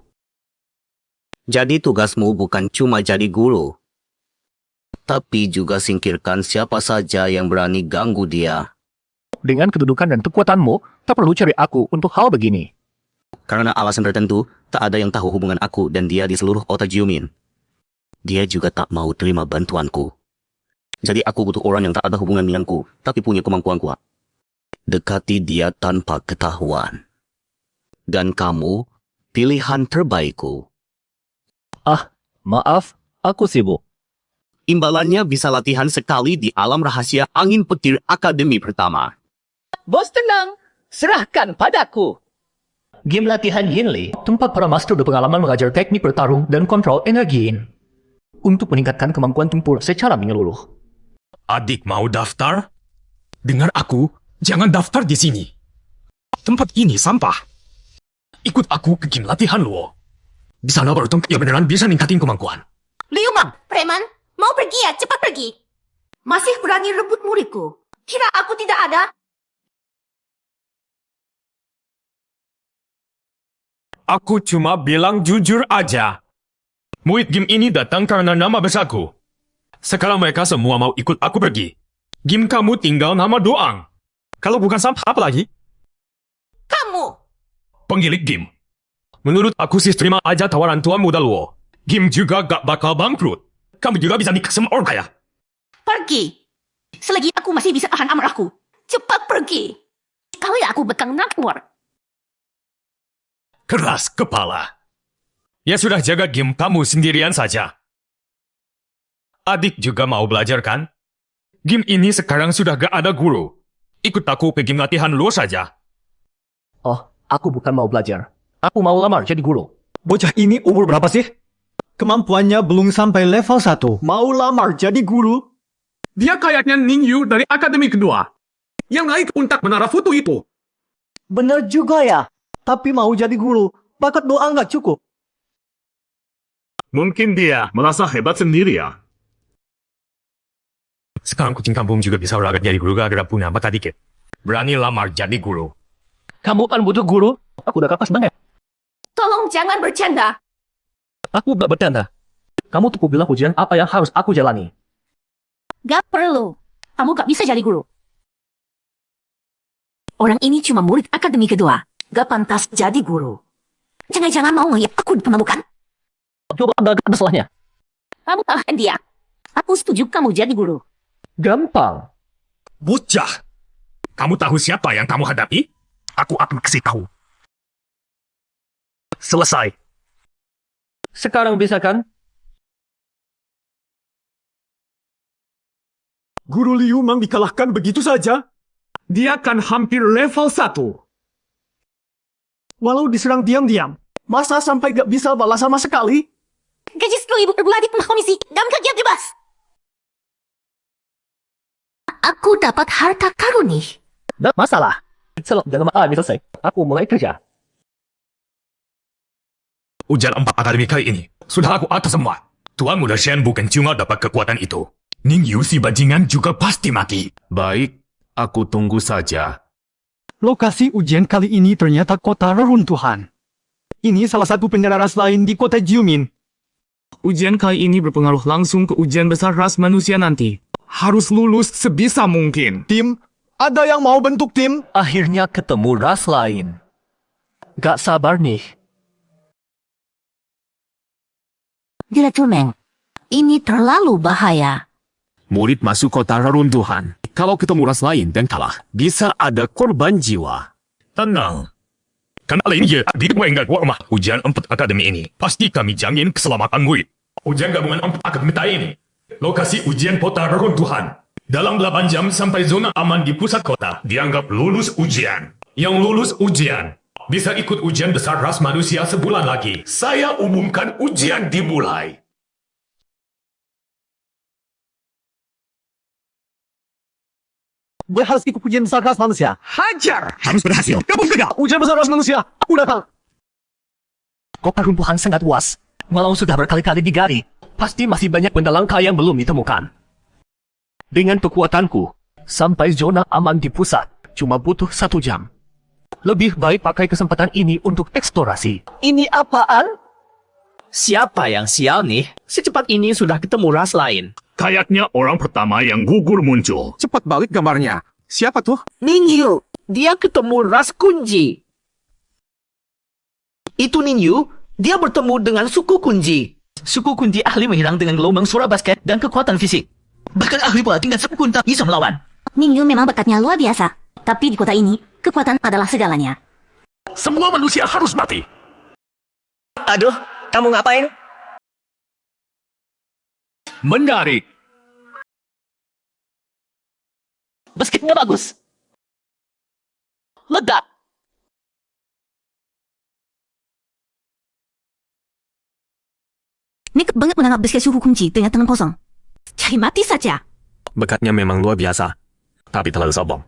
Jadi tugasmu bukan cuma jadi guru. Tapi juga singkirkan siapa saja yang berani ganggu dia. Dengan kedudukan dan kekuatanmu, tak perlu cari aku untuk hal begini. Karena alasan tertentu, tak ada yang tahu hubungan aku dan dia di seluruh kota Jiumin. Dia juga tak mau terima bantuanku. Jadi aku butuh orang yang tak ada hubungan denganku, tapi punya kemampuan kuat. Dekati dia tanpa ketahuan. Dan kamu, pilihan terbaikku. Ah, maaf, aku sibuk. Imbalannya bisa latihan sekali di alam rahasia angin petir akademi pertama. Bos tenang, serahkan padaku. Game latihan Yinli, tempat para master berpengalaman mengajar teknik bertarung dan kontrol energi Yin. Untuk meningkatkan kemampuan tempur secara menyeluruh. Adik mau daftar? Dengar aku, jangan daftar di sini. Tempat ini sampah. Ikut aku ke game latihan luo. Di sana baru yang beneran bisa ningkatin kemampuan. Liu Bang, preman, mau pergi ya, cepat pergi. Masih berani rebut muridku. Kira aku tidak ada? Aku cuma bilang jujur aja. Murid game ini datang karena nama besarku. Sekarang mereka semua mau ikut aku pergi. Game kamu tinggal nama doang. Kalau bukan sampah apa lagi? Kamu. Pemilik game. Menurut aku sih terima aja tawaran tuan muda luo. Game juga gak bakal bangkrut. Kamu juga bisa nikah sama orang kaya. Pergi. Selagi aku masih bisa tahan amarahku. Cepat pergi. Kalau ya aku bekang nak keluar. Keras kepala. Ya sudah jaga game kamu sendirian saja. Adik juga mau belajar kan? Game ini sekarang sudah gak ada guru. Ikut aku ke game latihan luo saja. Oh, aku bukan mau belajar. Aku mau lamar jadi guru. Bocah ini umur berapa sih? Kemampuannya belum sampai level 1. Mau lamar jadi guru? Dia kayaknya Ning Yu dari akademi kedua. Yang naik untak menara foto itu. Bener juga ya. Tapi mau jadi guru, bakat doa nggak cukup. Mungkin dia merasa hebat sendiri ya. Sekarang kucing kampung juga bisa olahraga jadi guru gara-gara punya bakat dikit. Berani lamar jadi guru. Kamu kan butuh guru? Aku udah kapas banget. Tolong jangan bercanda. Aku gak bercanda. Kamu tuh bilang ujian apa yang harus aku jalani. Gak perlu. Kamu gak bisa jadi guru. Orang ini cuma murid akademi kedua. Gak pantas jadi guru. Jangan-jangan mau ngeliat aku di pemebukan. Coba ada salahnya. Kamu tahan dia. Aku setuju kamu jadi guru. Gampang. Bocah. Kamu tahu siapa yang kamu hadapi? Aku akan kasih tahu. Selesai. Sekarang bisa kan? Guru Liu Mang dikalahkan begitu saja? Dia kan hampir level 1. Walau diserang diam-diam, masa sampai gak bisa balas sama sekali? Gaji 10.000 per bulan di tengah komisi dan kerja bebas. Aku dapat harta karun nih. Tak masalah. Selok dalamaan selesai. Aku mulai kerja. Ujian 4 akademi kali ini, sudah aku atas semua. Tuan Muda Shen bukan cuma dapat kekuatan itu. Ning Yu si bajingan juga pasti mati. Baik, aku tunggu saja. Lokasi ujian kali ini ternyata kota reruntuhan. Ini salah satu penjara ras lain di kota Jiumin. Ujian kali ini berpengaruh langsung ke ujian besar ras manusia nanti. Harus lulus sebisa mungkin. Tim, ada yang mau bentuk tim? Akhirnya ketemu ras lain. Gak sabar nih. Direktur Meng, ini terlalu bahaya. Murid masuk kota reruntuhan. Kalau ketemu ras lain dan kalah, bisa ada korban jiwa. Tenang. Kan lain ya, adik gue enggak kuat mah. Ujian 4 akademi ini, pasti kami jamin keselamatan murid. Ujian gabungan 4 akademi ini. Lokasi ujian kota reruntuhan. Dalam 8 jam sampai zona aman di pusat kota, dianggap lulus ujian. Yang lulus ujian, bisa ikut ujian besar ras manusia sebulan lagi. Saya umumkan ujian dimulai. Gue harus ikut ujian besar ras manusia. Hajar! Harus berhasil. Kamu gagal. Ujian besar ras manusia, aku datang. Kota rumpuhan sangat luas. Walau sudah berkali-kali digali, pasti masih banyak benda langka yang belum ditemukan. Dengan kekuatanku, sampai zona aman di pusat, cuma butuh 1 jam. Lebih baik pakai kesempatan ini untuk eksplorasi. Ini apaan? Siapa yang sial nih? Secepat ini sudah ketemu ras lain. Kayaknya orang pertama yang gugur muncul. Cepat balik gambarnya. Siapa tuh? Ning Yu, dia ketemu ras kunci. Itu Ning Yu, dia bertemu dengan suku kunci. Suku kunci ahli menyerang dengan gelombang suara basket dan kekuatan fisik. Bahkan ahli bola tingkat 10 tak bisa melawan. Ning Yu memang bakatnya luar biasa. Tapi di kota ini, kekuatan adalah segalanya. Semua manusia harus mati. Aduh, kamu ngapain? Menarik. Basketnya bagus. Ledak. Nick banget menganggap basket suhu kunci dengan tangan kosong. Cari mati saja. Bekatnya memang luar biasa, tapi terlalu sombong.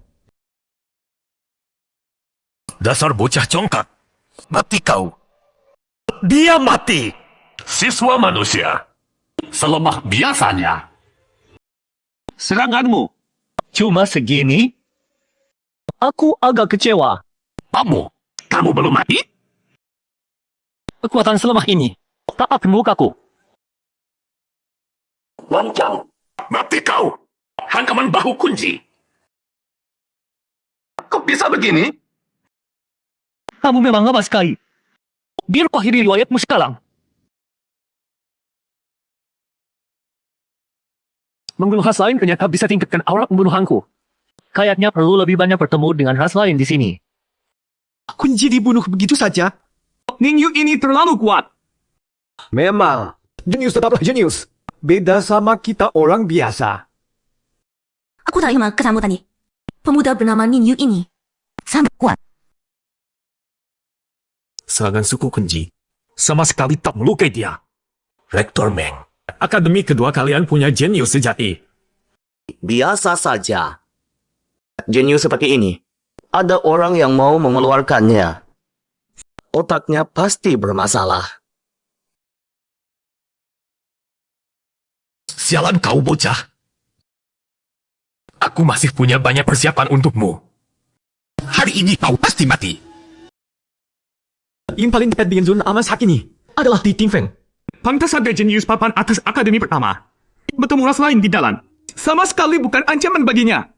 Dasar bocah congkak. Mati kau. Dia mati. Siswa manusia. Selemah biasanya. Seranganmu. Cuma segini? Aku agak kecewa. Kamu belum mati? Kekuatan selemah ini tak akan melukaku. Lancang. Mati kau. Hankaman bahu kunci. Kok bisa begini? Kamu memang lama sekali. Biar ku akhiri riwayatmu sekarang. Membunuh ras lain ternyata bisa tingkatkan aura pembunuhanku. Kayaknya perlu lebih banyak bertemu dengan ras lain di sini. Kunci dibunuh begitu saja? Ning Yu ini terlalu kuat. Memang. Jenius tetaplah jenius. Beda sama kita orang biasa. Aku terima kesambutan nih. Pemuda bernama Ning Yu ini sangat kuat. Serangan suku kunci sama sekali tak melukai dia. Rektor Meng, akademi kedua kalian punya jenius sejati. Biasa saja. Jenius seperti ini, ada orang yang mau mengeluarkannya. Otaknya pasti bermasalah. Sialan kau bocah. Aku masih punya banyak persiapan untukmu. Hari ini kau pasti mati. Yang paling dekat dengan zona aman saat ini adalah di Ting Feng. Pantas ada jenius papan atas akademi pertama. Bertemu ras lain di dalam. Sama sekali bukan ancaman baginya.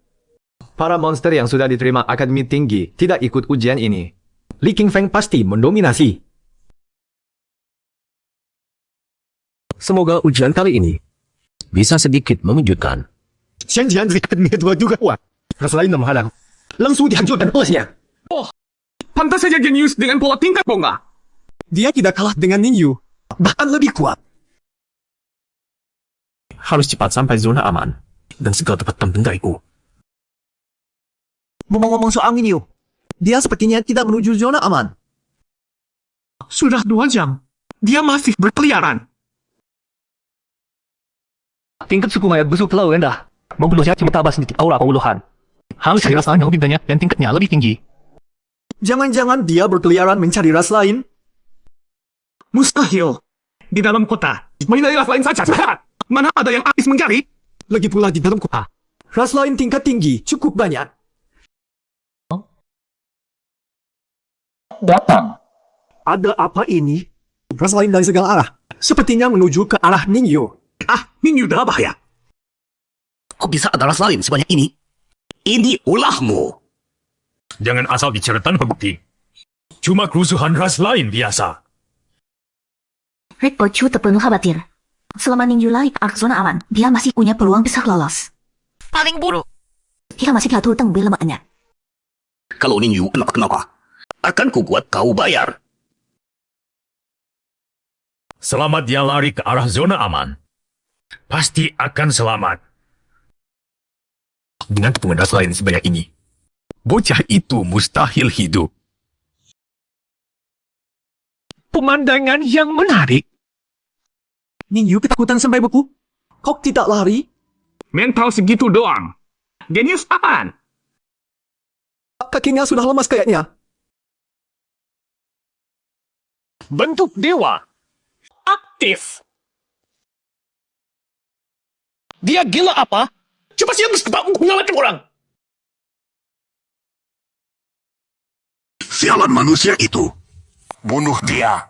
Para monster yang sudah diterima akademi tinggi tidak ikut ujian ini. Li Qingfeng pasti mendominasi. Semoga ujian kali ini bisa sedikit mengejutkan. Xianjian di akademi kedua juga kuat. Ras lain menghadang. Langsung dihancurkan kelasnya. Pantas saja jenius dengan pola tingkat bongga. Dia tidak kalah dengan Ning Yu. Bahkan lebih kuat. Harus cepat sampai zona aman. dan segala tempat tempendaiku. Ngomong-ngomong soal Ming Yu, dia sepertinya tidak menuju zona aman. Sudah 2 jam. Dia masih berkeliaran. Tingkat suku mayat busuk ke laut rendah. Membunuhnya cuma tabas di aura penguluhan. Harus cari ras lain yang lebih banyak dan tingkatnya lebih tinggi. Jangan-jangan dia berkeliaran mencari ras lain? Mustahil. Di dalam kota. Mainai ras lain saja. Cepat. Mana ada yang habis mencari? Lagi pula di dalam kota. Ras lain tingkat tinggi cukup banyak. Datang. Ada apa ini? Ras lain dari segala arah. Sepertinya menuju ke arah Ning Yu. Ming Yu dalam bahaya. Kok bisa ada ras lain sebanyak ini? Ini ulahmu. Jangan asal bicara tanpa bukti. Cuma kerusuhan ras lain biasa. Red Pochu terpenuh khawatir. Selama Ning Yu lari ke arah zona aman, dia masih punya peluang besar lolos. Paling buruk. Dia masih jatuh tenggelam lemaknya. Kalau Ning Yu kenapa-kenapa, akan kubuat kau bayar. Selama dia lari ke arah zona aman, pasti akan selamat. Dengan kepungan ras lain sebanyak ini, bocah itu mustahil hidup. Pemandangan yang menarik. Ning Yu ketakutan sampai beku. Kok tidak lari? Mental segitu doang. Genius apaan? Kakinya sudah lemas kayaknya. Bentuk dewa. Aktif. Dia gila apa? Coba siap bersepak untuk menyelamatkan orang. Sialan manusia itu. Bunuh dia.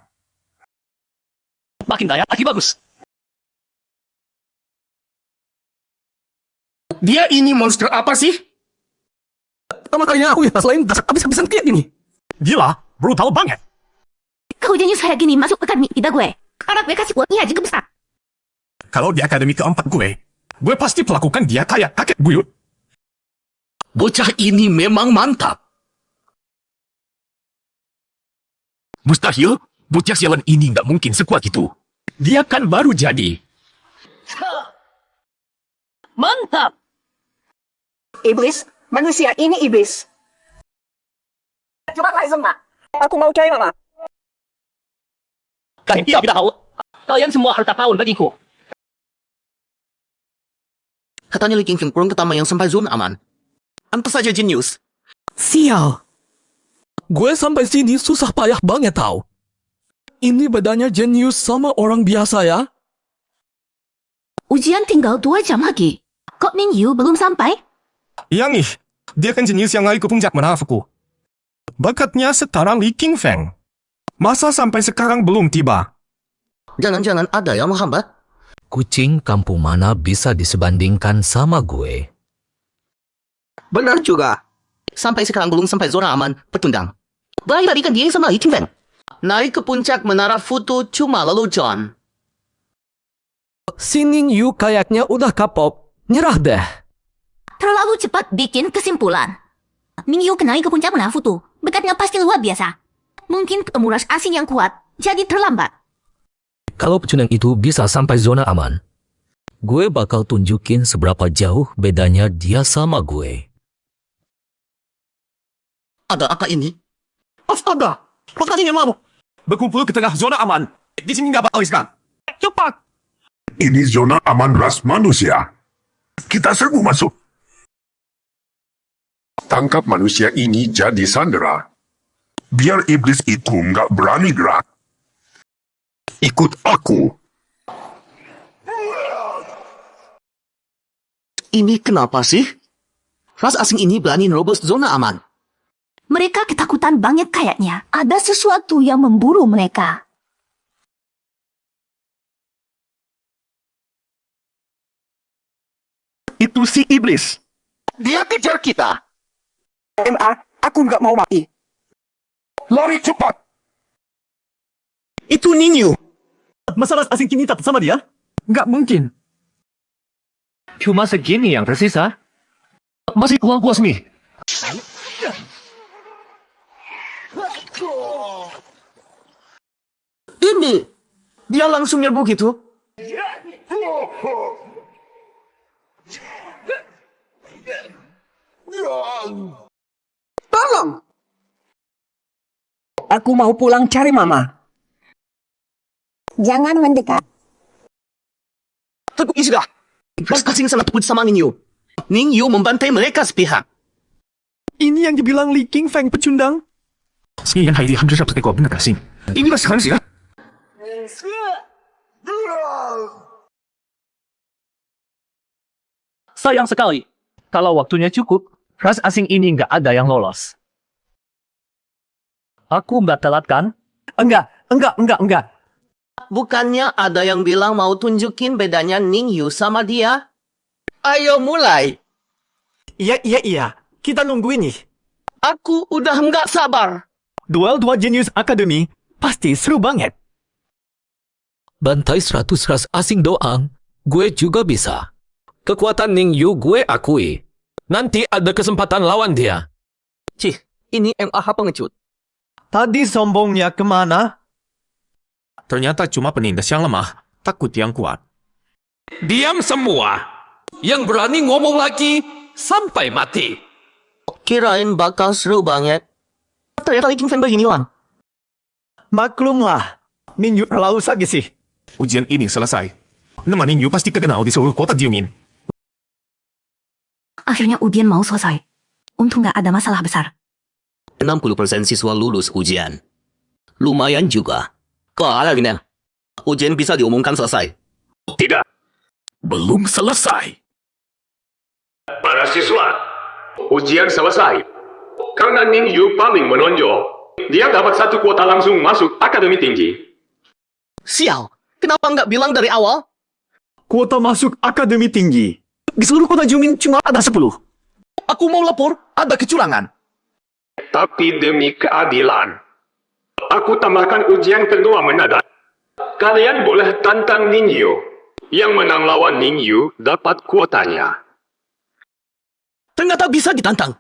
Makin daya, makin bagus. Dia ini monster apa sih? Pertama kalinya aku lihat ras lain dasar habis-habisan kayak gini. Gila, brutal banget. Kau jenius kayak gini masuk akademi tidak gue. Karena gue kasih uangnya juga besar. Kalau di akademi keempat gue pasti melakukan dia kayak kakek buyut. Bocah ini memang mantap. Mustahil, bocah sialan ini nggak mungkin sekuat itu. Dia kan baru jadi. Mantap! Iblis, manusia ini iblis. Coba kalian semua. Aku mau cari mama. Kalian tidak tahu. Kalian semua harta paun bagiku. Katanya Li Qingfeng kurang pertama yang sampai zona aman. Antas saja jenius. Sial. Gue sampai sini susah payah banget tau. Ini bedanya jenius sama orang biasa ya. Ujian tinggal 2 jam lagi. Kok Ning Yu belum sampai? Iya nih, dia kan jenius yang lari ke puncak menafku. Bakatnya setara Li Qingfeng. Masa sampai sekarang belum tiba? Jangan-jangan ada yang menghambat? Kucing kampung mana bisa disebandingkan sama gue? Benar juga. Sampai sekarang belum sampai zona aman, petundang. Berlari-lari kan dia sama Li Qingfeng. Naik ke puncak menara Futu cuma lelucon. Si Ning Yu kayaknya udah kapok. Nyerah deh. Terlalu cepat bikin kesimpulan. Ning Yu naik ke puncak menara Futu. Bekatnya pasti luar biasa. Mungkin ketemu ras asing yang kuat, jadi terlambat. Kalau pecundang itu bisa sampai zona aman, gue bakal tunjukin seberapa jauh bedanya dia sama gue. Ada apa ini? Astaga! Makanya mau. Berkumpul ke tengah zona aman. Di sini nggak bakal riskan. Cepat! Ini zona aman ras manusia. Kita serbu masuk. Tangkap manusia ini jadi sandera. Biar iblis itu nggak berani gerak. Ikut aku. Ini kenapa sih? Ras asing ini berani nerobos zona aman. Mereka ketakutan banget kayaknya. Ada sesuatu yang memburu mereka. Itu si iblis. Dia kejar kita. Aku nggak mau mati. Lari cepat. Itu Ning Yu. Masa ras asing kini tak sama dia? Nggak mungkin. Cuma segini yang tersisa. Masih kurang puas nih. Ini! Dia langsung nyerbu gitu. Tolong! Aku mau pulang cari mama. Jangan mendekat. Tunggu sudah. Mas kasing salah takut sama Ning Yu. Ning Yu membantai mereka sepihak. Ini yang dibilang Li King Feng pecundang. 新人係很少十幾個邊個先？應該係時啊！ Sayang sekali. Kalau waktunya cukup, ras asing ini nggak ada yang lolos. Aku nggak telat kan? Enggak. Bukannya ada yang bilang mau tunjukin bedanya Ning Yu sama dia? Ayo mulai. Iya. Kita nunggu ini. Aku udah nggak sabar. Duel 2 Genius Academy pasti seru banget. Bantai 100 ras asing doang, gue juga bisa. Kekuatan Ning Yu gue akui. Nanti ada kesempatan lawan dia. Cih, ini MAH pengecut. Tadi sombongnya kemana? Ternyata cuma penindas yang lemah, takut yang kuat. Diam semua. Yang berani ngomong lagi sampai mati. Kirain bakal seru banget. Ternyata Li King Feng begini Wan. Maklumlah. Ning Yu terlalu sakit sih. Ujian ini selesai. Nama Ning Yu pasti terkenal di seluruh kota Jiumin. Akhirnya ujian mau selesai. Untung nggak ada masalah besar. 60% siswa lulus ujian. Lumayan juga. Kalah gini. Ujian bisa diumumkan selesai. Tidak. Belum selesai. Para siswa, ujian selesai. Karena Ning Yu paling menonjol, dia dapat 1 kuota langsung masuk akademi tinggi. Sial, kenapa nggak bilang dari awal? Kuota masuk akademi tinggi. Di seluruh kota Jiumin cuma ada 10. Aku mau lapor, ada kecurangan. Tapi demi keadilan, aku tambahkan ujian kedua mendadak. Kalian boleh tantang Ning Yu. Yang menang lawan Ning Yu dapat kuotanya. Ternyata bisa ditantang.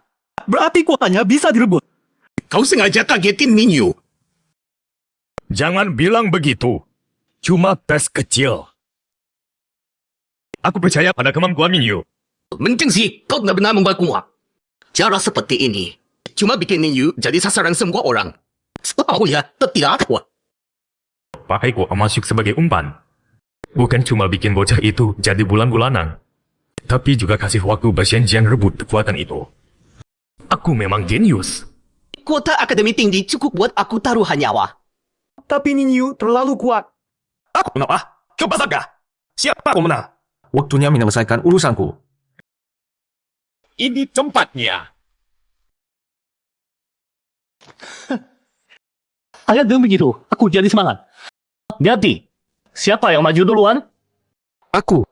Berarti kuotanya bisa direbut. Kau sengaja kagetin Ning Yu. Jangan bilang begitu. Cuma tes kecil. Aku percaya pada kemampuan Ning Yu. Mending sih kau benar-benar membuat kuat. Cara seperti ini cuma bikin Ning Yu jadi sasaran semua orang. Oh ya, tidak kuat. Pakai gua masuk sebagai umpan. Bukan cuma bikin bocah itu jadi bulan-bulanan. Tapi juga kasih waktu berjanjian rebut kekuatan itu. Aku memang jenius. Kuota akademi tinggi cukup buat aku taruhan nyawa. Tapi Ning Yu terlalu kuat. Aku kenapa? Kepasakah? Siapa kau menang? Waktunya menyelesaikan urusanku. Ini tempatnya. Ayo dong begitu, aku jadi semangat. Hati, siapa yang maju duluan? Aku.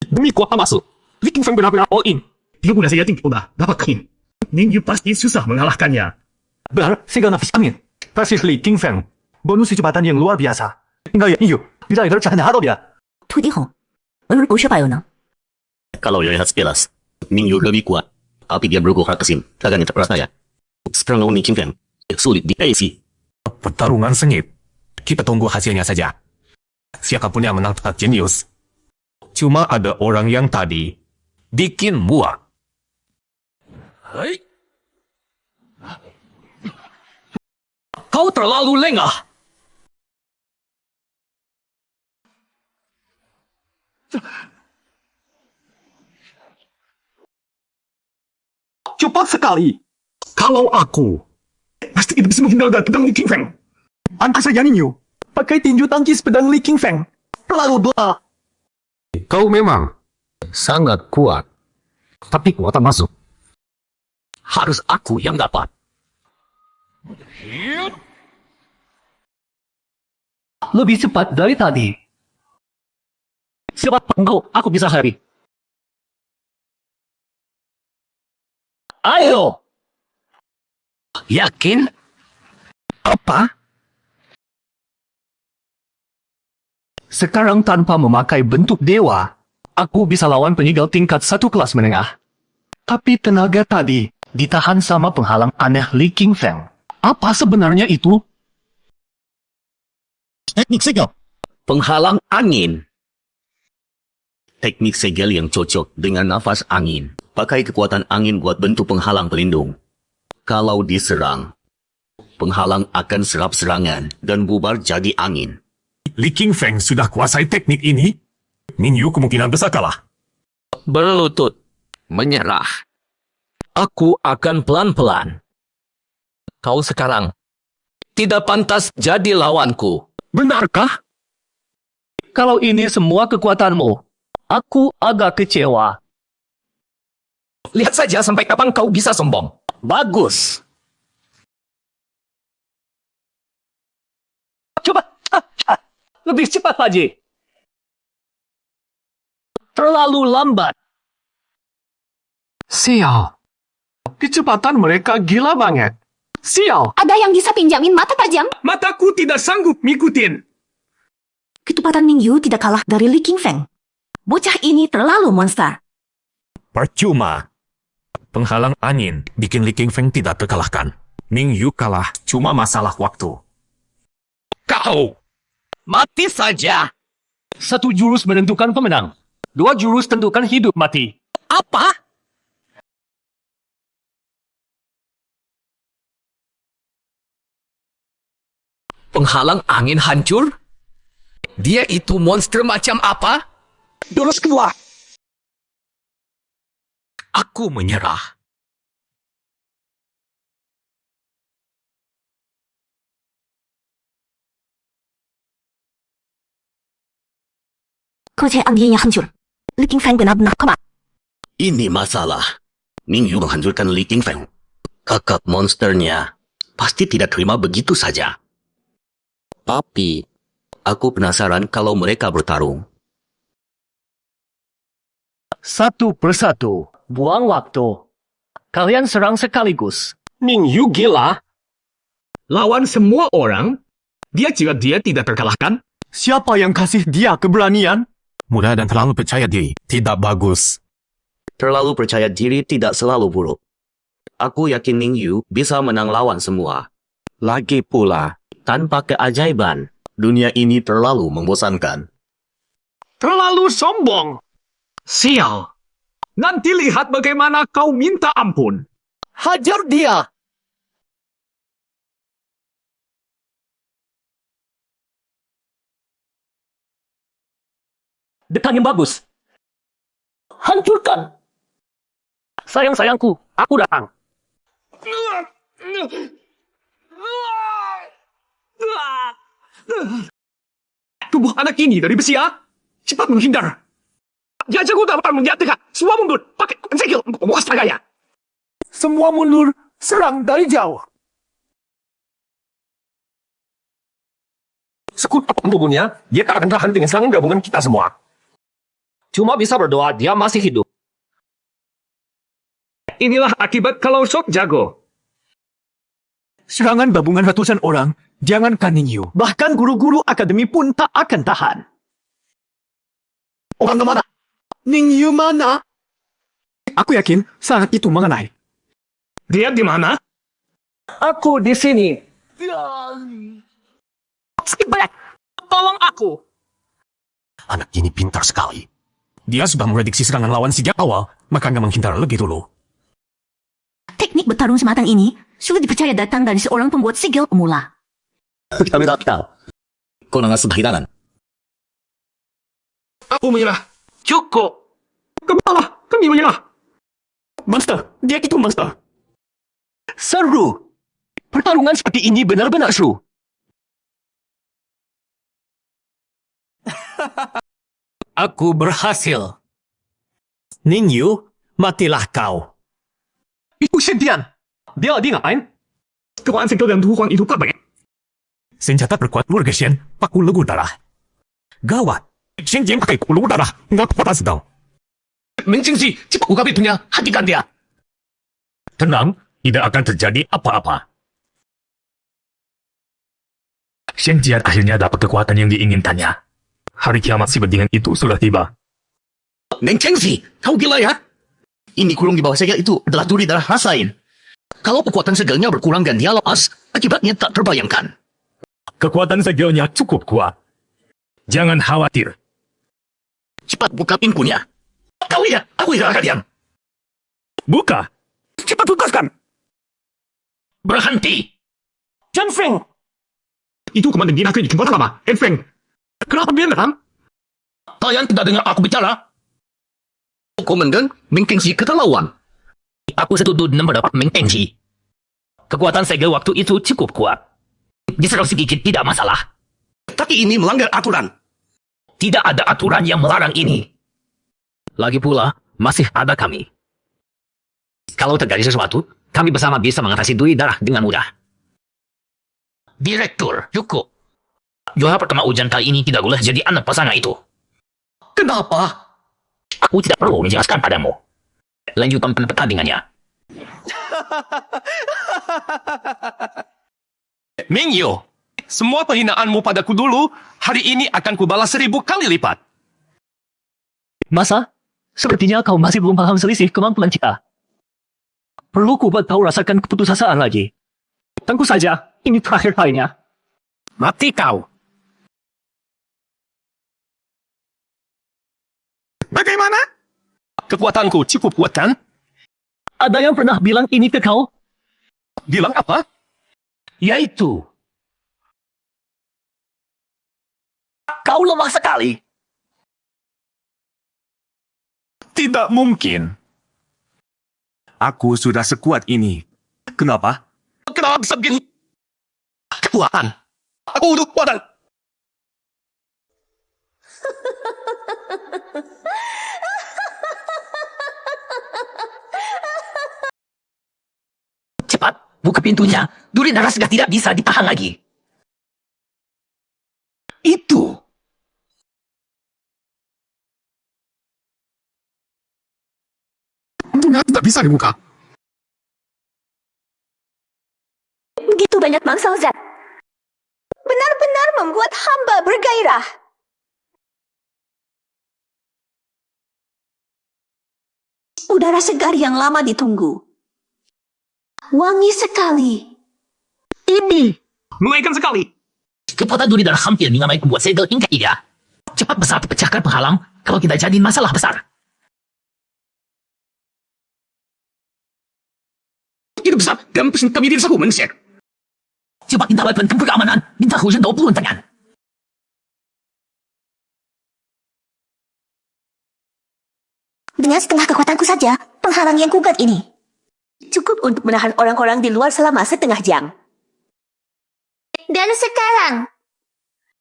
Demi kuota masuk, Li King Feng benar-benar all in. 30 saja tinggi udah dapatin. Ning Yu pasti susah mengalahkannya. Benar, Segal nafis angin. Versus Li King Feng. Bonus kecepatan yang luar biasa. Tinggal ya Ning Yu, benar-benar jangan harap ya. 土地红，不是白有能。 Kalau lihat sekilas, Ning Yu lebih kuat. Tapi dia bergurau kesim. Takkan terpercaya. Sekarang lawan Li King Feng. Sulit di AC. Pertarungan sengit. Kita tunggu hasilnya saja. Siapapun yang menang tetap jenius. Cuma ada orang yang tadi bikin muak. Hei. Kau terlalu lengah. Cepat sekali. Kalau aku, pasti itu bisa menghindar dari pedang Li King Feng. Angkat saja Ning Yu. Pakai tinju tangkis pedang Li King Feng. Terlalu belah. Kau memang sangat kuat. Tapi kuota masuk. Harus aku yang dapat. Lebih cepat dari tadi. Siapa engkau? Aku bisa hari. Ayo! Yakin? Apa? Sekarang tanpa memakai bentuk dewa, aku bisa lawan penyegel tingkat 1 kelas menengah. Tapi tenaga tadi ditahan sama penghalang aneh Li King Feng. Apa sebenarnya itu? Teknik segel. Penghalang angin. Teknik segel yang cocok dengan nafas angin. Pakai kekuatan angin buat bentuk penghalang pelindung. Kalau diserang, penghalang akan serap serangan dan bubar jadi angin. Li Qingfeng sudah kuasai teknik ini. Ning Yu kemungkinan besar kalah. Berlutut. Menyerah. Aku akan pelan-pelan. Kau sekarang tidak pantas jadi lawanku. Benarkah? Kalau ini semua kekuatanmu, aku agak kecewa. Lihat saja sampai kapan kau bisa sombong. Bagus. Coba. Lebih cepat lagi. Terlalu lambat. Sial. Kecepatan mereka gila banget. Sial. Ada yang bisa pinjamin mata tajam? Mataku tidak sanggup ngikutin. Ketupatan Ning Yu tidak kalah dari Li Qingfeng. Bocah ini terlalu monster. Percuma. Penghalang angin bikin Li Qingfeng tidak terkalahkan. Ning Yu kalah cuma masalah waktu. Kau! Mati saja! Satu jurus menentukan pemenang. Dua jurus tentukan hidup mati. Apa? Penghalang angin hancur? Dia itu monster macam apa? Jurus kedua. Aku menyerah. Kerajaan dia hancur. Li Qingfeng benar-benar kemat. Ini masalah. Ning Yu menghancurkan Li Qingfeng. Kakak monsternya pasti tidak terima begitu saja. Tapi, aku penasaran kalau mereka bertarung. Satu persatu. Buang waktu. Kalian serang sekaligus. Ning Yu gila. Lawan semua orang. Dia tidak terkalahkan. Siapa yang kasih dia keberanian? Mudah dan terlalu percaya diri. Tidak bagus. Terlalu percaya diri tidak selalu buruk. Aku yakin Ning Yu bisa menang lawan semua. Lagi pula, tanpa keajaiban, dunia ini terlalu membosankan. Terlalu sombong. Sial. Nanti lihat bagaimana kau minta ampun. Hajar dia! Dekan yang bagus. Hancurkan! Sayang-sayangku, aku datang. Tubuh anak ini dari besi ya? Cepat menghindar. Dia jago dapat menjatuhkan. Semua mundur. Pakai segel. Puas gaya. Semua mundur, serang dari jauh. Sekuat apapun tubuhnya, dia tak akan tahan dengan serangan gabungan kita semua. Cuma bisa berdoa dia masih hidup. Inilah akibat kalau sok jago. Serangan gabungan ratusan orang, jangankan Ning Yu. Bahkan guru-guru akademi pun tak akan tahan. Orang kemana? Ning Yu mana? Aku yakin saat itu mengenai. Dia di mana? Aku di sini. Tolong aku. Anak ini pintar sekali. Dia sudah memprediksi serangan lawan sejak awal, makanya menghindar lebih dulu. Teknik bertarung sematang ini sudah dipercaya datang dari seorang pembuat segel pemula. Kami tak tahu. Kau nangas sudah hidangan. Aku menyerah. Cukup. Kepala, kami menyerah. Monster, dia itu monster. Seru! Pertarungan seperti ini benar-benar seru. Aku berhasil. Ning Yu, matilah kau. Itu Sentian. Dia lagi ngapain? Kekuatan segel dan tubuh itu kuat banget. Senjata terkuat keluarga Shen, paku legu darah. Gawat. Shen Jian pakai paku legu darah, nggak kekuatan sedang. Mencingsi, cepat buka pintunya, hatikan dia. Tenang, tidak akan terjadi apa-apa. Shen Jian akhirnya dapat kekuatan yang diinginkannya. Hari kiamat si bedingan itu sudah tiba. Neng Chengsi, kau gila ya? Ini kurung di bawah segel itu adalah duri darah rasain. Kalau kekuatan segelnya berkurang dan dia lepas, akibatnya tak terbayangkan. Kekuatan segelnya cukup kuat. Jangan khawatir. Cepat buka pintunya. Kau lihat, aku tidak akan diam. Buka! Cepat lepaskan! Berhenti! Chen Feng! Itu komandan Dina di tempat lama, Chen Feng. Kenapa dia datang? Kalian tidak dengar aku bicara? Komandan mengkengsi keterlaluan. Aku setuju dengan pendapat mengkengsi. Kekuatan segel waktu itu cukup kuat. Diserang sedikit tidak masalah. Tapi ini melanggar aturan. Tidak ada aturan yang melarang ini. Lagi pula, masih ada kami. Kalau terjadi sesuatu, kami bersama bisa mengatasi duri darah dengan mudah. Direktur, cukup. Juara pertama ujian kali ini tidak boleh jadi anak pasangan itu. Kenapa? Aku tidak perlu menjelaskan padamu. Lanjutkan pertandingannya. Mingyu, semua penghinaanmu padaku dulu, hari ini akan kubalas 1000 kali lipat. Masa? Sepertinya kau masih belum paham selisih kemampuan kita. Perlu ku buat kau rasakan keputusasaan lagi. Tunggu saja, ini terakhir kalinya. Mati kau. Bagaimana? Kekuatanku cukup kuat kan? Ada yang pernah bilang ini ke kau? Bilang apa? Yaitu, kau lemah sekali. Tidak mungkin. Aku sudah sekuat ini. Kenapa? Kenapa bisa begini? Kekuatan. Aku butuh kekuatan. Cepat, buka pintunya. Duri darah sudah tidak bisa ditahan lagi. Itu. Pintunya tidak bisa dibuka. Begitu banyak mangsa zat. Benar-benar membuat hamba bergairah. Udara segar yang lama ditunggu. Wangi sekali. Ini mengerikan sekali. Kekuatan duri darah hampir menyamai membuat segel tingkat ida. Cepat besar pecahkan penghalang kalau tidak jadi masalah besar. Itu besar dan kami tidak sanggup mengusir. Cepat minta bantuan tempur keamanan. Minta hujan 20 tangan. Dengan setengah kekuatanku saja, penghalang yang kuat ini cukup untuk menahan orang-orang di luar selama setengah jam. Dan sekarang,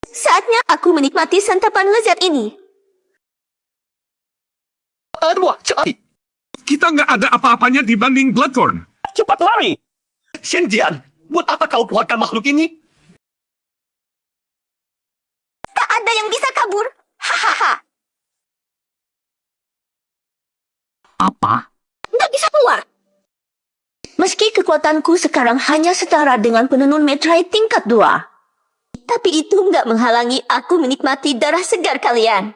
saatnya aku menikmati santapan lezat ini. Aduh, cepat. Kita nggak ada apa-apanya dibanding Bloodthorn. Cepat lari. Shenjian, buat apa kau keluarkan makhluk ini? Tak ada yang bisa kabur. Hahaha. Apa? Nggak bisa keluar. Meski kekuatanku sekarang hanya setara dengan penenun Metroid tingkat 2. Tapi itu nggak menghalangi aku menikmati darah segar kalian.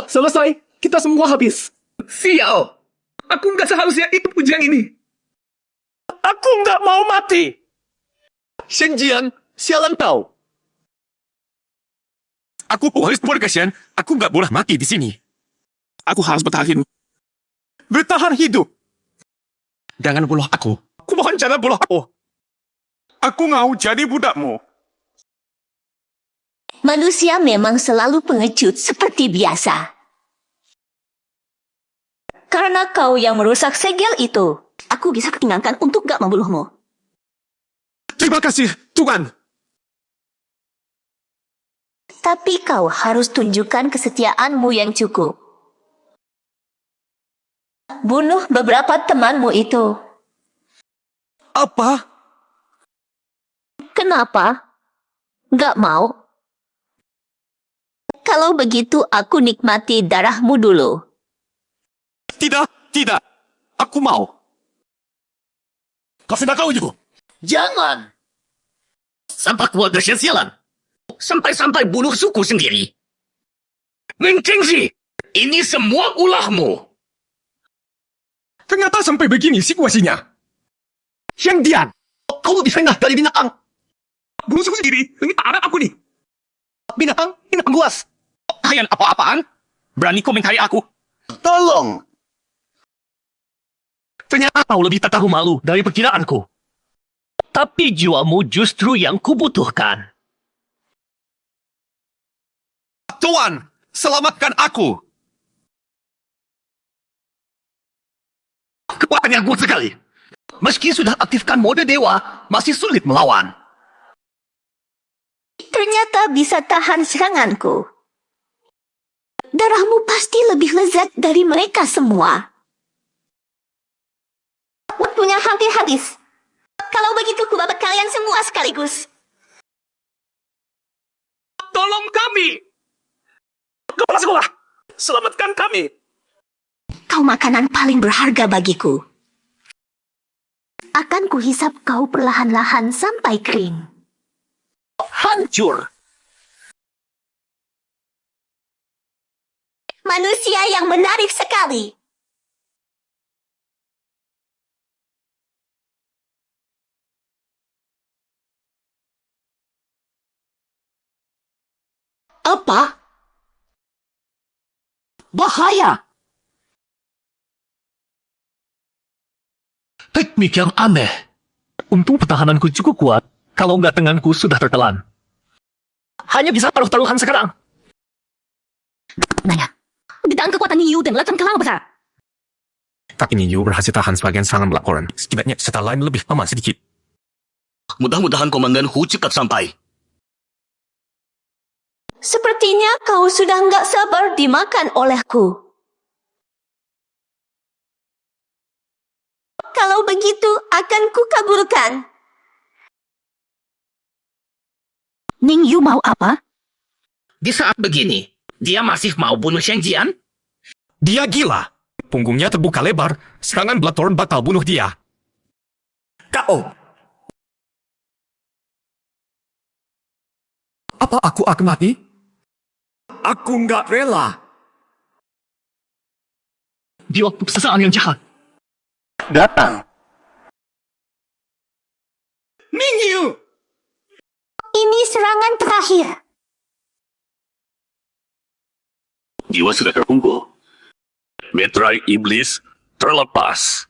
Selesai, kita semua habis. Sial. Aku nggak seharusnya ikut ujian ini. Aku nggak mau mati. Shenjian, sialan kau. Aku harus keluar ke Shen. Aku nggak boleh mati di sini. Aku harus bertahan. Bertahan hidup. Jangan bunuh aku. Aku mohon jangan bunuh aku. Aku mau jadi budakmu. Manusia memang selalu pengecut seperti biasa. Karena kau yang merusak segel itu, aku bisa ketinggalkan untuk gak membunuhmu. Terima kasih, Tuhan. Tapi kau harus tunjukkan kesetiaanmu yang cukup. Bunuh beberapa temanmu itu. Apa? Kenapa? Gak mau? Kalau begitu aku nikmati darahmu dulu. Tidak, tidak. Aku mau. Kau sudah tahu juga. Jangan. Sampai keluarga sialan. Sampai-sampai bunuh suku sendiri. Mengkengsi. Ini semua ulahmu. Ternyata sampai begini situasinya. Yang Dian. Kau lebih rendah dari binatang. Bunuh suku sendiri. Ini tak ada aku nih. Binatang buas. Kalian apa-apaan? Berani kau mengkari aku? Tolong. Ternyata kau lebih tak tahu malu dari perkiraanku. Tapi jiwamu justru yang kubutuhkan. Tuan, selamatkan aku. Kekuatannya kuat sekali. Meski sudah aktifkan mode dewa, masih sulit melawan. Ternyata bisa tahan seranganku. Darahmu pasti lebih lezat dari mereka semua. Waktunya hampir habis. Kalau begitu kubabat kalian semua sekaligus. Tolong kami! Kepala sekolah, selamatkan kami! Kau makanan paling berharga bagiku. Akan kuhisap kau perlahan-lahan sampai kering. Hancur! Manusia yang menarik sekali. Apa? Bahaya! Teknik yang aneh. Untung pertahananku cukup kuat, kalau enggak tanganku sudah tertelan. Hanya bisa taruh-taruhan sekarang. Nanya, dengan kekuatan Ning Yu dan letan kelang besar. Tapi Ning Yu berhasil tahan sebagian serangan laporan. Setidaknya serta lain lebih aman sedikit. Mudah-mudahan Komandan Hu cepat sampai. Sepertinya kau sudah nggak sabar dimakan olehku. Kalau begitu, akan kukaburkan. Ning Yu mau apa? Di saat begini, dia masih mau bunuh Shen Jian? Dia gila. Punggungnya terbuka lebar. Serangan Bloodthorn bakal bunuh dia. K.O. Apa aku akan mati? Aku nggak rela. Di waktu sesaat yang jahat. Datang. Ning Yu! Ini serangan terakhir. Jiwa sudah terkumpul. Metrai iblis terlepas.